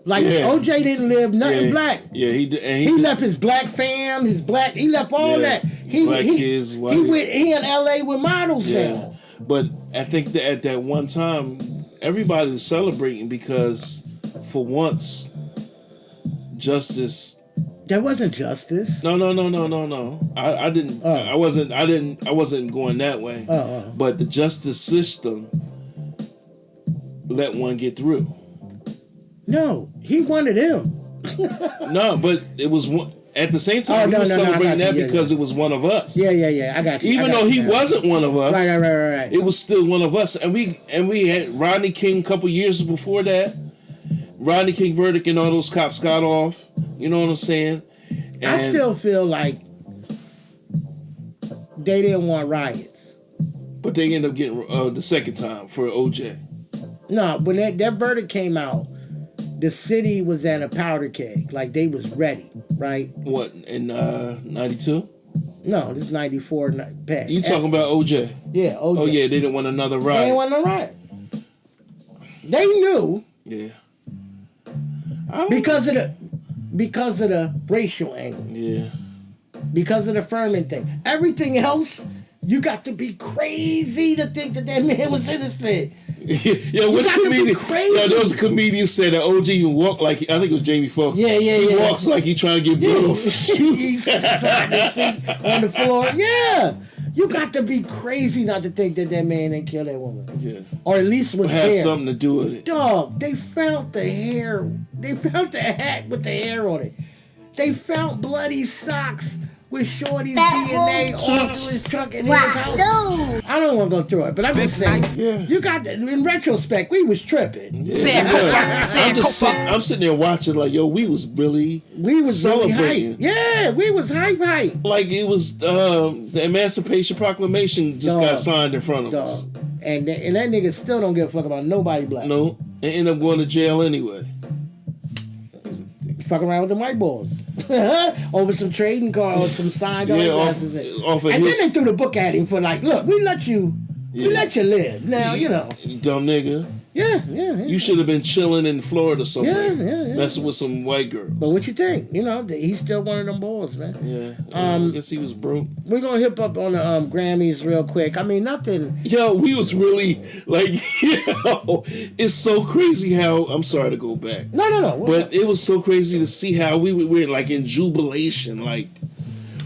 Speaker 1: Like OJ didn't live nothing black.
Speaker 2: Yeah, he did. And
Speaker 1: he left his black fam, he left all that.
Speaker 2: Kids,
Speaker 1: he in LA with models now.
Speaker 2: But I think that at that one time, everybody was celebrating because for once, justice.
Speaker 1: That wasn't justice.
Speaker 2: No. I didn't. I wasn't going that way. But the justice system let one get through.
Speaker 1: No, he wanted him.
Speaker 2: No, but it was one. At the same time, we were celebrating that because it was one of us.
Speaker 1: Yeah. I got you.
Speaker 2: Even though he wasn't one of us,
Speaker 1: right.
Speaker 2: It was still one of us. And we had Rodney King a couple years before that. Rodney King verdict and all those cops got off. You know what I'm saying? And
Speaker 1: I still feel like they didn't want riots.
Speaker 2: But they ended up getting the second time for OJ.
Speaker 1: No, when that verdict came out, the city was at a powder keg. Like, they was ready, right?
Speaker 2: What, in 92?
Speaker 1: No, this is 94.
Speaker 2: You talking about OJ?
Speaker 1: Yeah, OJ.
Speaker 2: Oh, yeah, they didn't want another riot.
Speaker 1: They didn't want no riot. They knew.
Speaker 2: Yeah.
Speaker 1: Because of the racial angle.
Speaker 2: Yeah.
Speaker 1: Because of the Furman thing. Everything else, you got to be crazy to think that man was innocent.
Speaker 2: Yeah, what comedian? Yeah, there was a comedian said that OG even walked like I think it was Jamie Foxx.
Speaker 1: Yeah.
Speaker 2: He walks like he trying to get blood off his shoes.
Speaker 1: He's on the floor. Yeah. You got to be crazy not to think that man ain't killed that woman. Yeah. Or at least was
Speaker 2: have
Speaker 1: there.
Speaker 2: something to do with it.
Speaker 1: Dog, they found the hair. They found the hat with the hair on it. They found bloody socks with Shorty's DNA all over his truck and his house. No. I don't want to go through it, but I'm just saying. Yeah. You got that. In retrospect, we was tripping.
Speaker 2: Yeah. I'm sitting there watching like, yo, we was celebrating.
Speaker 1: Really hype. Yeah, we was hype.
Speaker 2: Like it was the Emancipation Proclamation just got signed in front of us.
Speaker 1: And that nigga still don't give a fuck about nobody black.
Speaker 2: No, and end up going to jail anyway.
Speaker 1: Fucking around with the white boys. Over some trading cards, some signed autographs. Then they threw the book at him for like, look, we let you live. Now,
Speaker 2: you dumb nigga.
Speaker 1: Yeah.
Speaker 2: You should have been chilling in Florida somewhere. Yeah. Messing with some white girls.
Speaker 1: But what you think? He's still one of them boys, man.
Speaker 2: Yeah. I guess he was broke.
Speaker 1: We're going to hip up on the Grammys real quick. I mean, nothing.
Speaker 2: Yo, we was really, like, it's so crazy how, I'm sorry to go back.
Speaker 1: No.
Speaker 2: But it was so crazy to see how we were, like, in jubilation, like.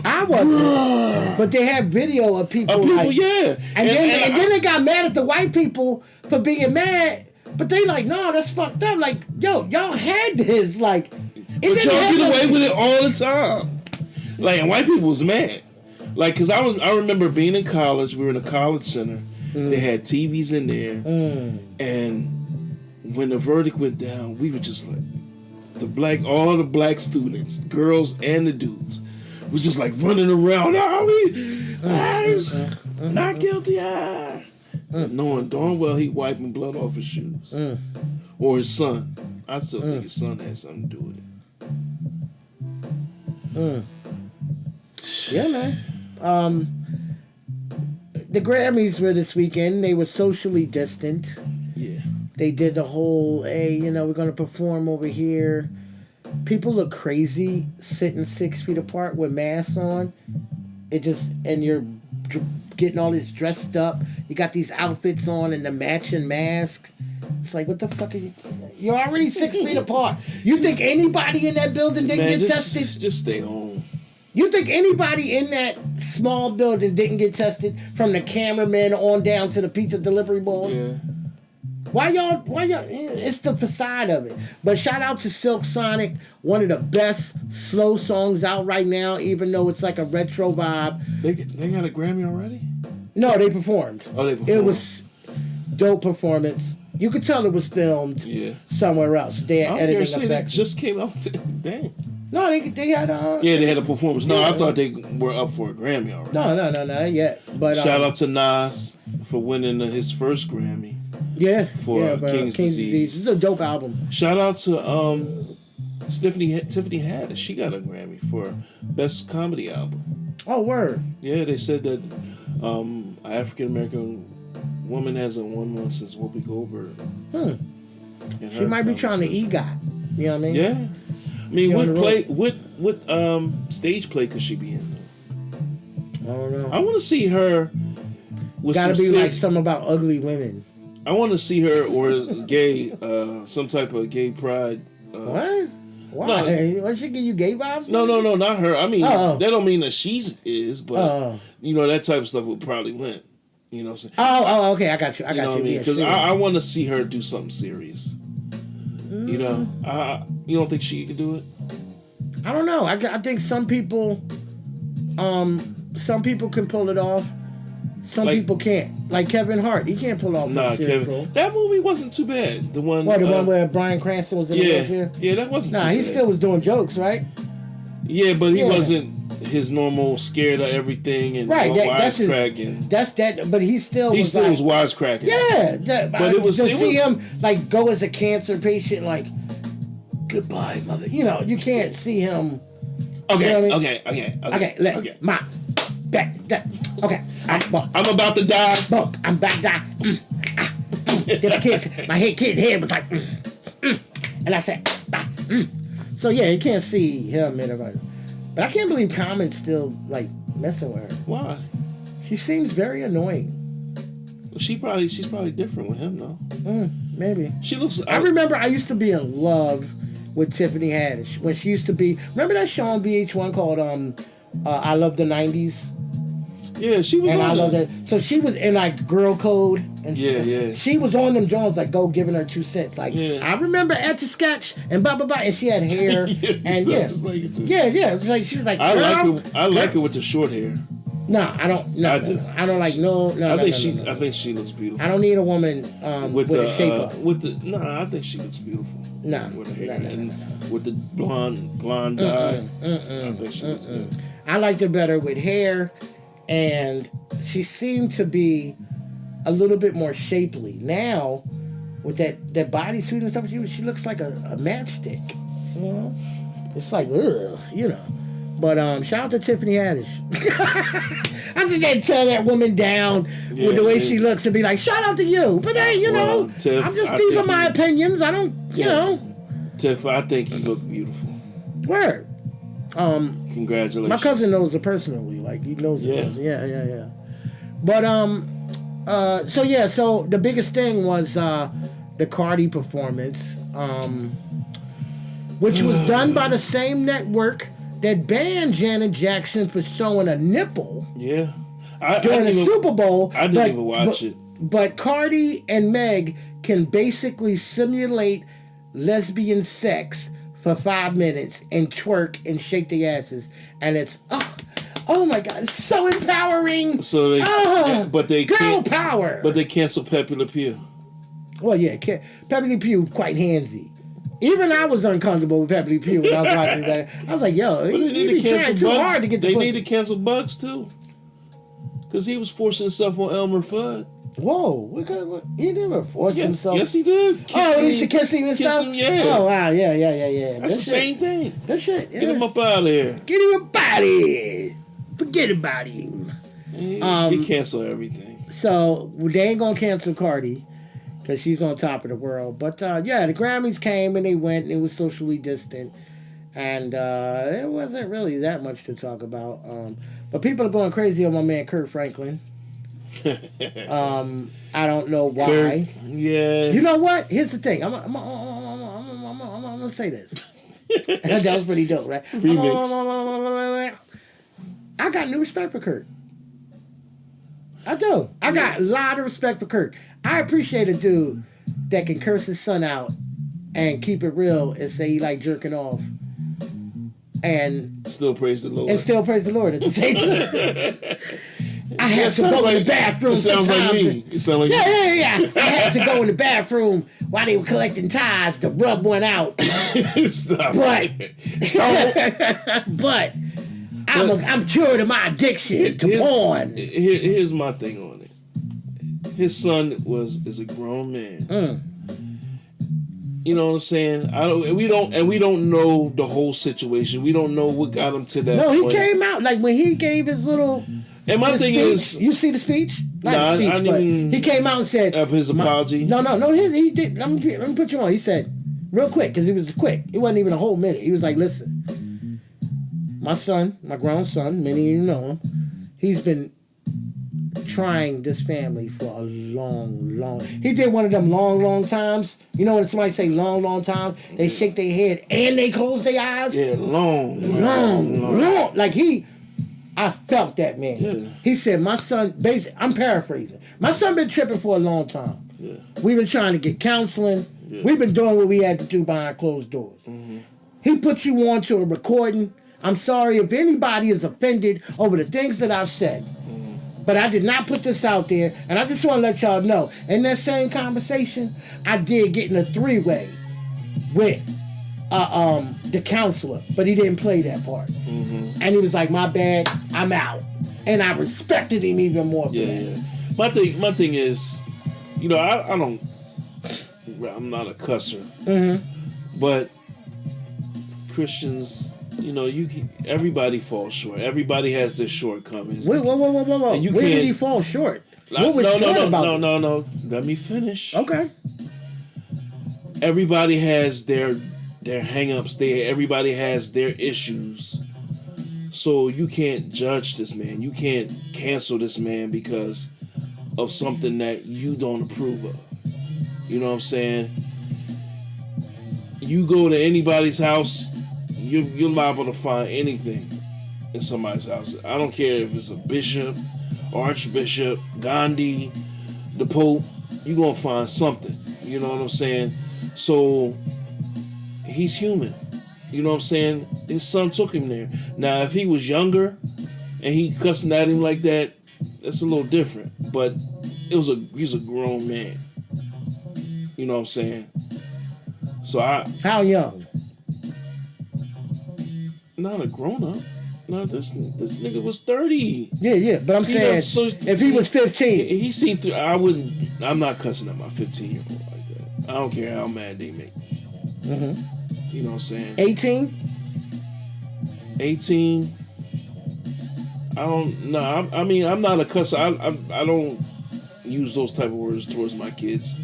Speaker 1: I wasn't. But they had video of people
Speaker 2: yeah.
Speaker 1: And then they got mad at the white people for being mad. But they like, no, that's fucked up. Like, yo, y'all had this. Like,
Speaker 2: but y'all get away with it all the time. Like, and white people was mad. Like, cause I remember being in college. We were in a college center. They had TVs in there, and when the verdict went down, we were just like all the black students, girls and the dudes, was just like running around. Not guilty. Knowing darn well he wiping blood off his shoes, or his son. I still think his son had something to do with it.
Speaker 1: Yeah, man. The Grammys were this weekend. They were socially distant.
Speaker 2: Yeah.
Speaker 1: They did the whole, hey, we're going to perform over here. People look crazy sitting 6 feet apart with masks on. And you're getting all this dressed up. You got these outfits on and the matching masks. It's like, what the fuck are you? You're already 6 feet apart. You think anybody in that building didn't get tested?
Speaker 2: Just stay home.
Speaker 1: You think anybody in that small building didn't get tested, from the cameraman on down to the pizza delivery boys?
Speaker 2: Yeah.
Speaker 1: Why y'all? It's the facade of it. But shout out to Silk Sonic, one of the best slow songs out right now, even though it's like a retro vibe.
Speaker 2: They got a Grammy already?
Speaker 1: No, they performed.
Speaker 2: Oh, they performed.
Speaker 1: It was dope performance. You could tell it was filmed somewhere else. They had editing effects.
Speaker 2: It just came out. Dang.
Speaker 1: No, they had
Speaker 2: they had a performance. No, I thought they were up for a Grammy already.
Speaker 1: No, not yet. But
Speaker 2: shout out to Nas for winning his first Grammy.
Speaker 1: Yeah,
Speaker 2: for King's Disease.
Speaker 1: This is a dope album.
Speaker 2: Shout out to Tiffany Haddish. She got a Grammy for Best Comedy Album.
Speaker 1: Oh, word.
Speaker 2: Yeah, they said that an African American woman hasn't won one since Whoopi Goldberg.
Speaker 1: She might be trying to EGOT. You know what I mean?
Speaker 2: Yeah. I mean, what stage play could she be in?
Speaker 1: I don't know.
Speaker 2: I want to see her with
Speaker 1: gotta be like something about ugly women.
Speaker 2: I want to see her or gay, some type of gay pride.
Speaker 1: What? Why?
Speaker 2: No,
Speaker 1: what, she give you gay vibes?
Speaker 2: No, not her. I mean, that don't mean that she is, but that type of stuff would probably win. You know what I'm saying?
Speaker 1: Oh, okay, I got you. I got you.
Speaker 2: What I mean? Because I want to see her do something serious. You know, you don't think she can do it?
Speaker 1: I don't know. I think some people can pull it off. Some people can't. Like Kevin Hart, he can't pull off.
Speaker 2: Nah, Kevin. That movie wasn't too bad. The one.
Speaker 1: What, the one where Bryan Cranston was in the wheelchair?
Speaker 2: Yeah, that wasn't. Nah,
Speaker 1: he still was doing jokes, right?
Speaker 2: Yeah, but he wasn't his normal scared of everything and wisecracking.
Speaker 1: That's that. But he still was
Speaker 2: wisecracking.
Speaker 1: Yeah, but it was to see him like go as a cancer patient, like goodbye, mother. You know, you can't see him.
Speaker 2: Okay,
Speaker 1: you know what I
Speaker 2: mean?
Speaker 1: Okay. Okay.
Speaker 2: I'm about to die.
Speaker 1: I'm about to die. My kid's head was like, and I said, So yeah, you can't see him in it. But I can't believe Common's still like messing with her.
Speaker 2: Why?
Speaker 1: She seems very annoying.
Speaker 2: Well, she's probably different with him though.
Speaker 1: Maybe.
Speaker 2: She looks.
Speaker 1: I remember I used to be in love with Tiffany Haddish when she used to be. Remember that show on VH1 called I Love the 90s?
Speaker 2: Yeah, she was.
Speaker 1: And
Speaker 2: I
Speaker 1: love that. So she was in like Girl Code. And
Speaker 2: yeah.
Speaker 1: She was on them Jones like go giving her 2 cents. Like I remember Etch a Sketch and blah blah blah. And she had hair and
Speaker 2: just like it too.
Speaker 1: Yeah. It was like she was like.
Speaker 2: I like it with the short hair.
Speaker 1: No, I don't. No, I don't like no.
Speaker 2: I think she looks beautiful.
Speaker 1: I don't need a woman with a shape up.
Speaker 2: I think she looks beautiful.
Speaker 1: With
Speaker 2: her hair and with the blonde dye. I think she looks good.
Speaker 1: I liked her better with hair, and she seemed to be a little bit more shapely. Now, with that bodysuit and stuff, she looks like a matchstick. You know, it's like ugh, you know. But shout out to Tiffany Haddish. I just can't tell that woman down with the way she looks and be like, shout out to you. But hey, Tiff, these are my opinions. I don't, you know.
Speaker 2: Tiff, I think you look beautiful.
Speaker 1: Word.
Speaker 2: Congratulations.
Speaker 1: My cousin knows her personally. Like he knows her. Yeah. But so the biggest thing was the Cardi performance, which was done by the same network that banned Janet Jackson for showing a nipple.
Speaker 2: Yeah.
Speaker 1: During the Super Bowl.
Speaker 2: I didn't even watch it.
Speaker 1: But Cardi and Meg can basically simulate lesbian sex for 5 minutes and twerk and shake their asses. And it's, Oh my God, it's so empowering.
Speaker 2: So they, but they
Speaker 1: girl
Speaker 2: can't,
Speaker 1: power.
Speaker 2: But they cancel Pepe Le Pew.
Speaker 1: Well, yeah, Pepe Le Pew quite handsy. Even I was uncomfortable with Pepe Le Pew when I was watching that. I was like, yo, he be trying too hard to get the
Speaker 2: They need to cancel Bugs too. Because he was forcing himself on Elmer Fudd.
Speaker 1: Whoa, he never forced himself.
Speaker 2: Yes, he did.
Speaker 1: He used to kiss him and stuff?
Speaker 2: Yeah.
Speaker 1: Oh, wow, yeah.
Speaker 2: That's the same thing.
Speaker 1: That shit, yeah.
Speaker 2: Get him up out of here.
Speaker 1: Get him up out of here. Forget about him.
Speaker 2: He cancel everything.
Speaker 1: So, they ain't going to cancel Cardi because she's on top of the world. But, yeah, the Grammys came and they went and it was socially distant. And it wasn't really that much to talk about. But people are going crazy on my man Kurt Franklin. I don't know why.
Speaker 2: Kurt, yeah.
Speaker 1: You know what? Here's the thing. I'm gonna say this. That was pretty dope, right?
Speaker 2: Remix.
Speaker 1: I got new respect for Kurt. I do. I got a lot of respect for Kurt. I appreciate a dude that can curse his son out and keep it real and say he like jerking off. And
Speaker 2: still praise the Lord.
Speaker 1: And still praise the Lord at the same time. I had to go in the bathroom.
Speaker 2: It sounds like me. It sounds like
Speaker 1: yeah. I had to go in the bathroom while they were collecting ties to rub one out.
Speaker 2: Stop.
Speaker 1: But I'm cured of my addiction to porn.
Speaker 2: Here's my thing on it. His son is a grown man. You know what I'm saying? We don't know the whole situation. We don't know what got him to that.
Speaker 1: No, he came out like when he gave his little.
Speaker 2: And my thing
Speaker 1: speech,
Speaker 2: is,
Speaker 1: you see the speech? Not the speech, but he came out and said
Speaker 2: his apology.
Speaker 1: No. He did. Let me put you on. He said real quick because it was quick. It wasn't even a whole minute. He was like, "Listen, my son, my grown son, many of you know him. He's been trying this family for a long. He did one of them long times. You know when somebody say long times, they shake their head and they close their eyes.
Speaker 2: Yeah, long.
Speaker 1: Like I felt that, man. Yeah. He said, my son, basically, I'm paraphrasing. My son been tripping for a long time. Yeah. We've been trying to get counseling. Yeah. We've been doing what we had to do behind closed doors. Mm-hmm. He put you on to a recording. I'm sorry if anybody is offended over the things that I've said. Mm-hmm. But I did not put this out there. And I just want to let y'all know, in that same conversation, I did get in a 3-way with the counselor, but he didn't play that part. Mm-hmm. And he was like, my bad, I'm out. And I respected him even more for that.
Speaker 2: Yeah. My thing is, you know, I'm not a cusser. Mm-hmm. But Christians, you know, everybody falls short. Everybody has their shortcomings.
Speaker 1: Whoa. Where did he fall short? What was short about it?
Speaker 2: No. Let me finish.
Speaker 1: Okay.
Speaker 2: Everybody has their hang-ups. Everybody has their issues. So you can't judge this man. You can't cancel this man because of something that you don't approve of. You know what I'm saying? You go to anybody's house, you're liable to find anything in somebody's house. I don't care if it's a bishop, archbishop, Gandhi, the Pope. You're going to find something. You know what I'm saying? So he's human. You know what I'm saying? His son took him there. Now, if he was younger and he cussing at him like that, that's a little different. But he's a grown man. You know what I'm saying? So
Speaker 1: How young?
Speaker 2: Not a grown up. No, this nigga was 30.
Speaker 1: Yeah. But I'm saying, if he was 15,
Speaker 2: he seen through. I'm not cussing at my 15-year-old like that. I don't care how mad they make me. Mm-hmm. You know what I'm saying? 18. I don't know. I mean, I'm not a cusser. I don't use those type of words towards my kids.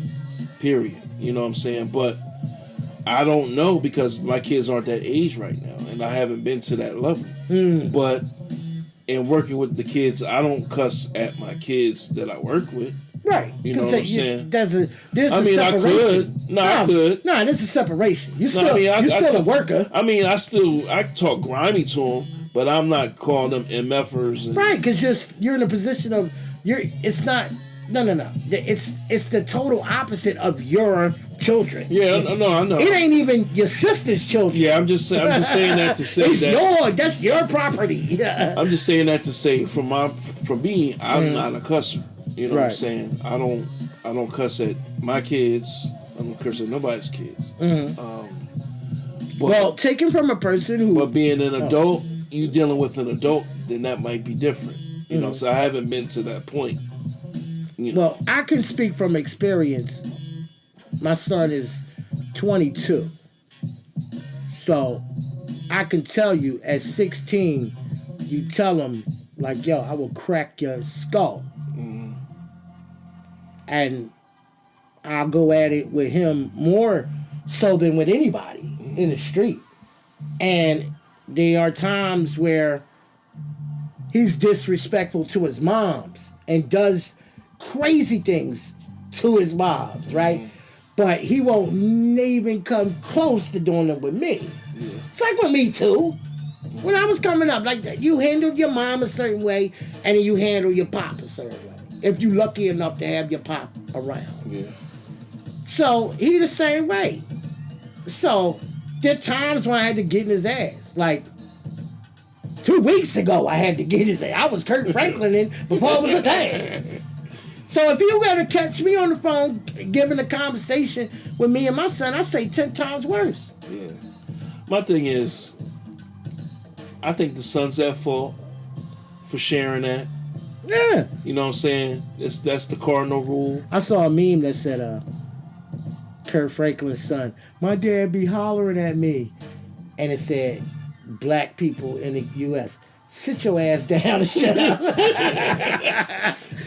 Speaker 2: Period. You know what I'm saying? But I don't know because my kids aren't that age right now, and I haven't been to that level. But in working with the kids, I don't cuss at my kids that I work with.
Speaker 1: Right.
Speaker 2: You know what I'm saying?
Speaker 1: There's a separation.
Speaker 2: I could. I could.
Speaker 1: No, there's a separation. You're still a worker.
Speaker 2: I mean, I talk grimy to them, but I'm not calling them MFers.
Speaker 1: Right, because you're in a position of it's not. No. It's the total opposite of your children.
Speaker 2: Yeah, no, I know.
Speaker 1: It ain't even your sister's children.
Speaker 2: Yeah, I'm just saying that to say
Speaker 1: it's
Speaker 2: that
Speaker 1: yours. That's your property. Yeah.
Speaker 2: I'm just saying that to say for me, I'm not a cusser. You know what I'm saying? I don't cuss at my kids. I don't curse at nobody's kids.
Speaker 1: Well, taken from a person who...
Speaker 2: But being an adult, you dealing with an adult, then that might be different. You know, so I haven't been to that point. You know.
Speaker 1: Well, I can speak from experience. My son is 22. So, I can tell you, at 16, you tell him, like, yo, I will crack your skull. And I'll go at it with him more so than with anybody in the street. And there are times where he's disrespectful to his moms and does crazy things to his moms, right? But he won't even come close to doing them with me. Yeah. It's like with me too. When I was coming up, like that, you handled your mom a certain way, and then you handle your pop a certain way. If you're lucky enough to have your pop around. Yeah. So he the same way. So there are times when I had to get in his ass. Like 2 weeks ago, I had to get his ass. I was Kurt Franklin in before I was a dad. So if you were to catch me on the phone giving a conversation with me and my son, I'd say 10 times worse.
Speaker 2: Yeah. My thing is, I think the son's at fault for sharing that.
Speaker 1: Yeah.
Speaker 2: You know what I'm saying? That's the cardinal rule.
Speaker 1: I saw a meme that said, Kurt Franklin's son, my dad be hollering at me. And it said, black people in the U.S., sit your ass down and shut up.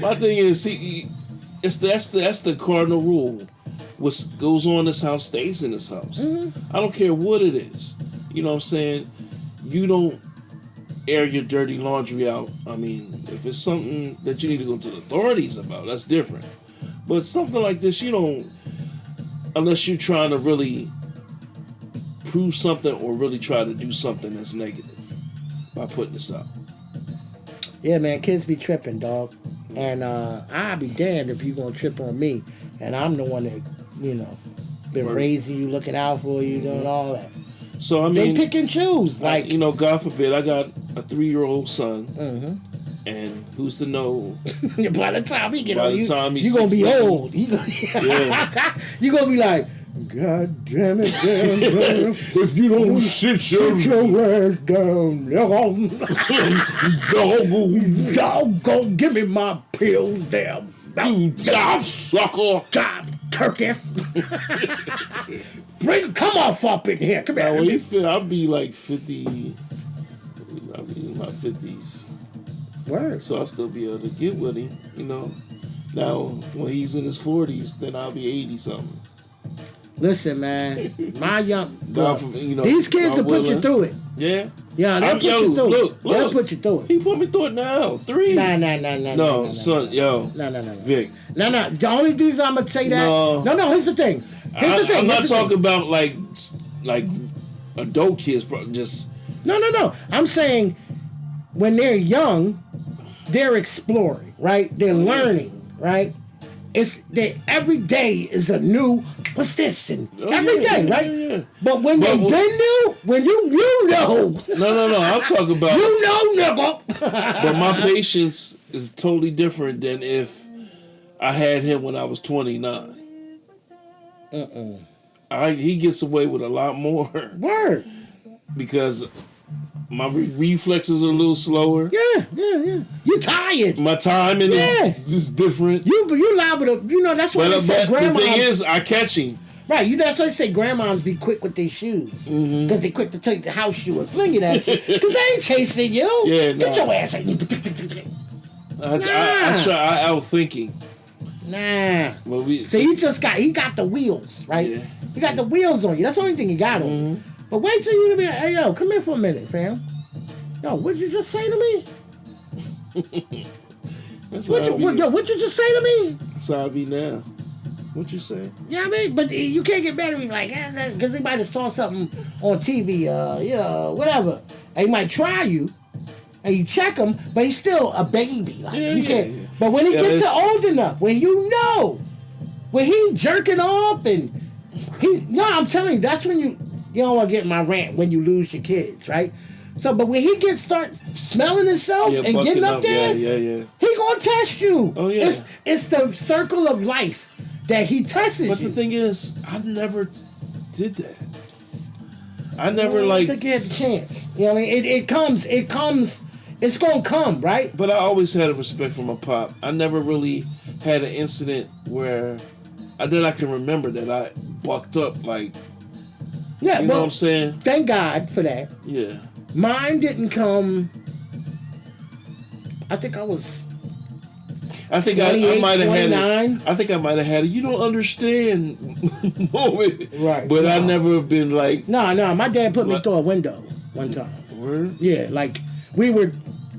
Speaker 2: My thing is, that's the cardinal rule. What goes on in this house stays in this house. Mm-hmm. I don't care what it is. You know what I'm saying? You don't air your dirty laundry out. I mean, if it's something that you need to go to the authorities about, that's different. But something like this, you don't, unless you're trying to really prove something or really try to do something that's negative by putting this out.
Speaker 1: Yeah, man, kids be tripping, dog. And I'll be damned if you gonna trip on me. And I'm the one that, you know, been raising you, looking out for you, doing all that.
Speaker 2: So, I mean,
Speaker 1: they pick and choose. Like,
Speaker 2: you know, God forbid, I got a 3-year-old son. Mm-hmm. And who's to know?
Speaker 1: By the time he get old,
Speaker 2: you're
Speaker 1: gonna be old. You're gonna be like, God damn it, damn, if you don't sit your ass down, doggone, give me my pills, damn.
Speaker 2: You job sucker.
Speaker 1: Job turkey. Come off up in here. Come here.
Speaker 2: When you fit, I'll be like 50. I'll be in my 50s.
Speaker 1: Word.
Speaker 2: So I'll still be able to get with him, you know. Now, when he's in his 40s, then I'll be 80-something.
Speaker 1: Listen, man, my young,
Speaker 2: you know,
Speaker 1: these kids will put you through it.
Speaker 2: Yeah?
Speaker 1: Yeah, they'll put you through it. They'll put you through it.
Speaker 2: He put me through it now. 3.
Speaker 1: No,
Speaker 2: son, yo.
Speaker 1: No.
Speaker 2: Vic.
Speaker 1: No. The only reason I'm going to say that. No, here's the thing.
Speaker 2: I'm not talking about like adult kids, bro. Just.
Speaker 1: No. I'm saying when they're young, they're exploring, right? They're learning, right? Every day is a new, what's this? And every day, right? Yeah. But when they've been new, when you know.
Speaker 2: No, I'm talking about.
Speaker 1: You know, nigga.
Speaker 2: But my patience is totally different than if I had him when I was 29. He gets away with a lot more.
Speaker 1: Word.
Speaker 2: Because my reflexes are a little slower.
Speaker 1: Yeah. You're tired.
Speaker 2: My timing is just different.
Speaker 1: You liable to, you know, that's why they say grandmas.
Speaker 2: The thing is, I catch him.
Speaker 1: Right, that's why they say grandmoms be quick with their shoes. Because they quick to take the house shoe and fling it at you. Because they ain't chasing you.
Speaker 2: Yeah,
Speaker 1: Get your ass out.
Speaker 2: I outthinking.
Speaker 1: Nah.
Speaker 2: Well,
Speaker 1: he got the wheels, right? Yeah. He got the wheels on you. That's the only thing he got on you. But wait till you be like, hey, yo, come here for a minute, fam. Yo, what'd you just say to me? What'd you just say to me?
Speaker 2: That's how I be now. What you say?
Speaker 1: Yeah, I mean, but you can't get mad at me like, because they might have saw something on TV, whatever. And he might try you, and you check him, but he's still a baby. Like, you can't. Yeah. But when he gets old enough, when you know, when he jerking off and No, I'm telling you, that's when you don't want to get in my rant when you lose your kids, right? So, but when he start smelling himself and getting up there, he gonna test you.
Speaker 2: Oh yeah,
Speaker 1: it's the circle of life that he tests you.
Speaker 2: But the thing is, I never did that. I never
Speaker 1: to get a chance. You know what I mean? It comes. It's gonna come, right?
Speaker 2: But I always had a respect for my pop. I never really had an incident where I can remember that I bucked up like.
Speaker 1: Yeah,
Speaker 2: you know what I'm saying?
Speaker 1: Thank God for that.
Speaker 2: Yeah.
Speaker 1: Mine didn't come. I think I might have had it. I think I might have had a you don't understand moment. Right.
Speaker 2: But I never have been like.
Speaker 1: No. My dad put me through a window one time.
Speaker 2: Word?
Speaker 1: Yeah, like we were.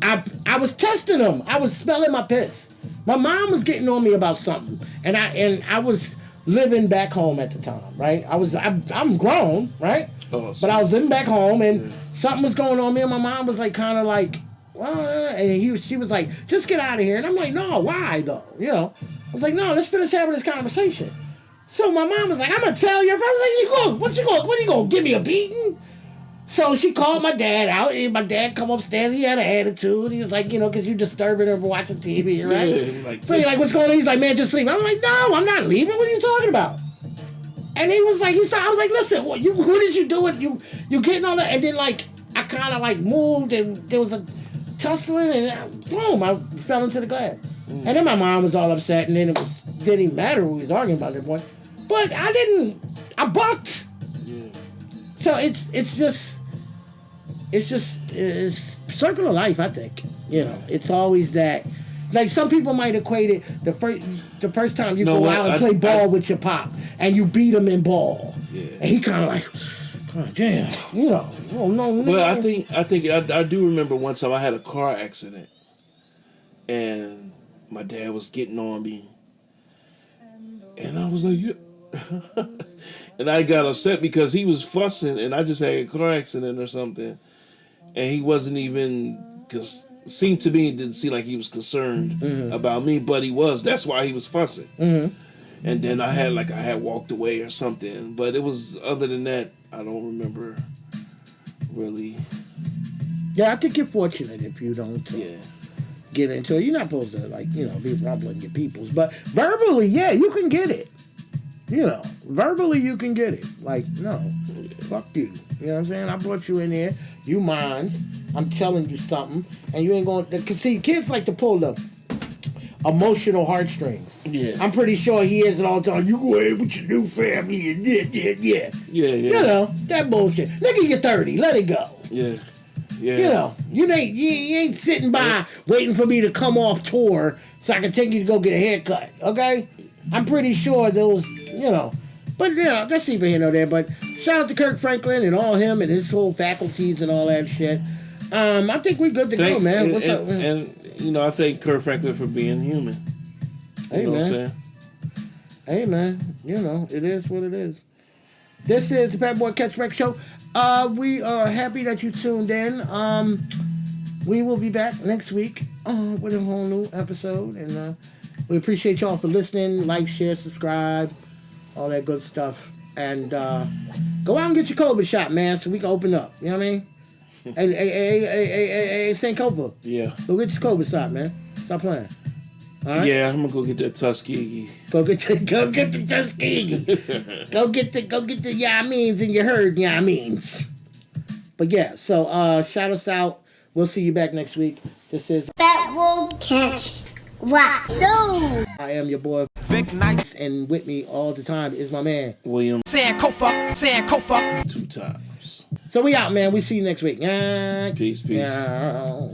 Speaker 1: I was testing him. I was smelling my piss. My mom was getting on me about something, and I was living back home at the time. Right. I'm grown. Right.
Speaker 2: Oh,
Speaker 1: but I was living back home, and something was going on. Me and my mom was like kind of like. And she was like, just get out of here. And I'm like, no, why though? You know, I was like, no, let's finish having this conversation. So my mom was like, I'm gonna tell your brother. I was like, what are you gonna give me a beating? So she called my dad out, and my dad come upstairs. He had an attitude. He was like, because you disturbing him watching TV, right?
Speaker 2: Yeah,
Speaker 1: so he's like, what's going on? He's like, man, just sleep. I'm like, no, I'm not leaving. What are you talking about? And he was like, I was like, listen, what did you do? You getting on that? And then like, I kind of like moved, and there was a tussling, and boom, I fell into the glass. And then my mom was all upset, and then didn't even matter what we was arguing about at that point. But I bucked.
Speaker 2: Yeah.
Speaker 1: So it's circle of life, I think. It's always that. Like some people might equate it the first time you go out and play ball with your pop, and you beat him in ball.
Speaker 2: Yeah.
Speaker 1: And he kind of like, God damn, oh no.
Speaker 2: Well, I think I do remember one time I had a car accident, and my dad was getting on me, and I was like, and I got upset because he was fussing, and I just had a car accident or something, and he wasn't even seemed to me didn't seem like he was concerned about me, but he was. That's why he was fussing. Mm-hmm. And then I had walked away or something, but it was other than that. I don't remember really.
Speaker 1: Yeah, I think you're fortunate if you don't get into it. You're not supposed to be rubbing your peoples, but verbally, yeah, you can get it. Verbally you can get it. Like, no, fuck you. You know what I'm saying? I brought you in here. You mine. I'm telling you something, and you ain't going to see. Kids like to pull the emotional heartstrings.
Speaker 2: Yeah.
Speaker 1: I'm pretty sure he hears it all the time. You go ahead with your new family and yeah.
Speaker 2: Yeah.
Speaker 1: That bullshit. Nigga, you're 30. Let it go.
Speaker 2: Yeah. Yeah.
Speaker 1: You ain't sitting by waiting for me to come off tour so I can take you to go get a haircut. Okay? I'm pretty sure those, But, that's neither here nor there. But shout out to Kirk Franklin and all him and his whole faculties and all that shit. I think we're good to go, man. What's up, man?
Speaker 2: And, I thank Kirk Franklin for being human.
Speaker 1: Hey,
Speaker 2: know
Speaker 1: man.
Speaker 2: What I'm saying?
Speaker 1: Hey, man. It is what it is. This is the Pat Boy Catch Wreck Show. We are happy that you tuned in. We will be back next week with a whole new episode. And we appreciate y'all for listening. Like, share, subscribe, all that good stuff. And go out and get your COVID shot, man, so we can open up. You know what I mean? Hey, St. Copa.
Speaker 2: Yeah.
Speaker 1: Go get your COVID shot, man. Stop playing. All right?
Speaker 2: Yeah, I'm gonna go get that Tuskegee.
Speaker 1: Go get the Tuskegee. go get the means and you heard means. But yeah, so shout us out. We'll see you back next week. This is
Speaker 3: That will catch what? No.
Speaker 1: I am your boy Vic Nice, and with me all the time is my man
Speaker 2: William
Speaker 4: Sankofa.
Speaker 2: 2 times.
Speaker 1: So we out, man. We see you next week.
Speaker 2: Peace.
Speaker 1: Yeah.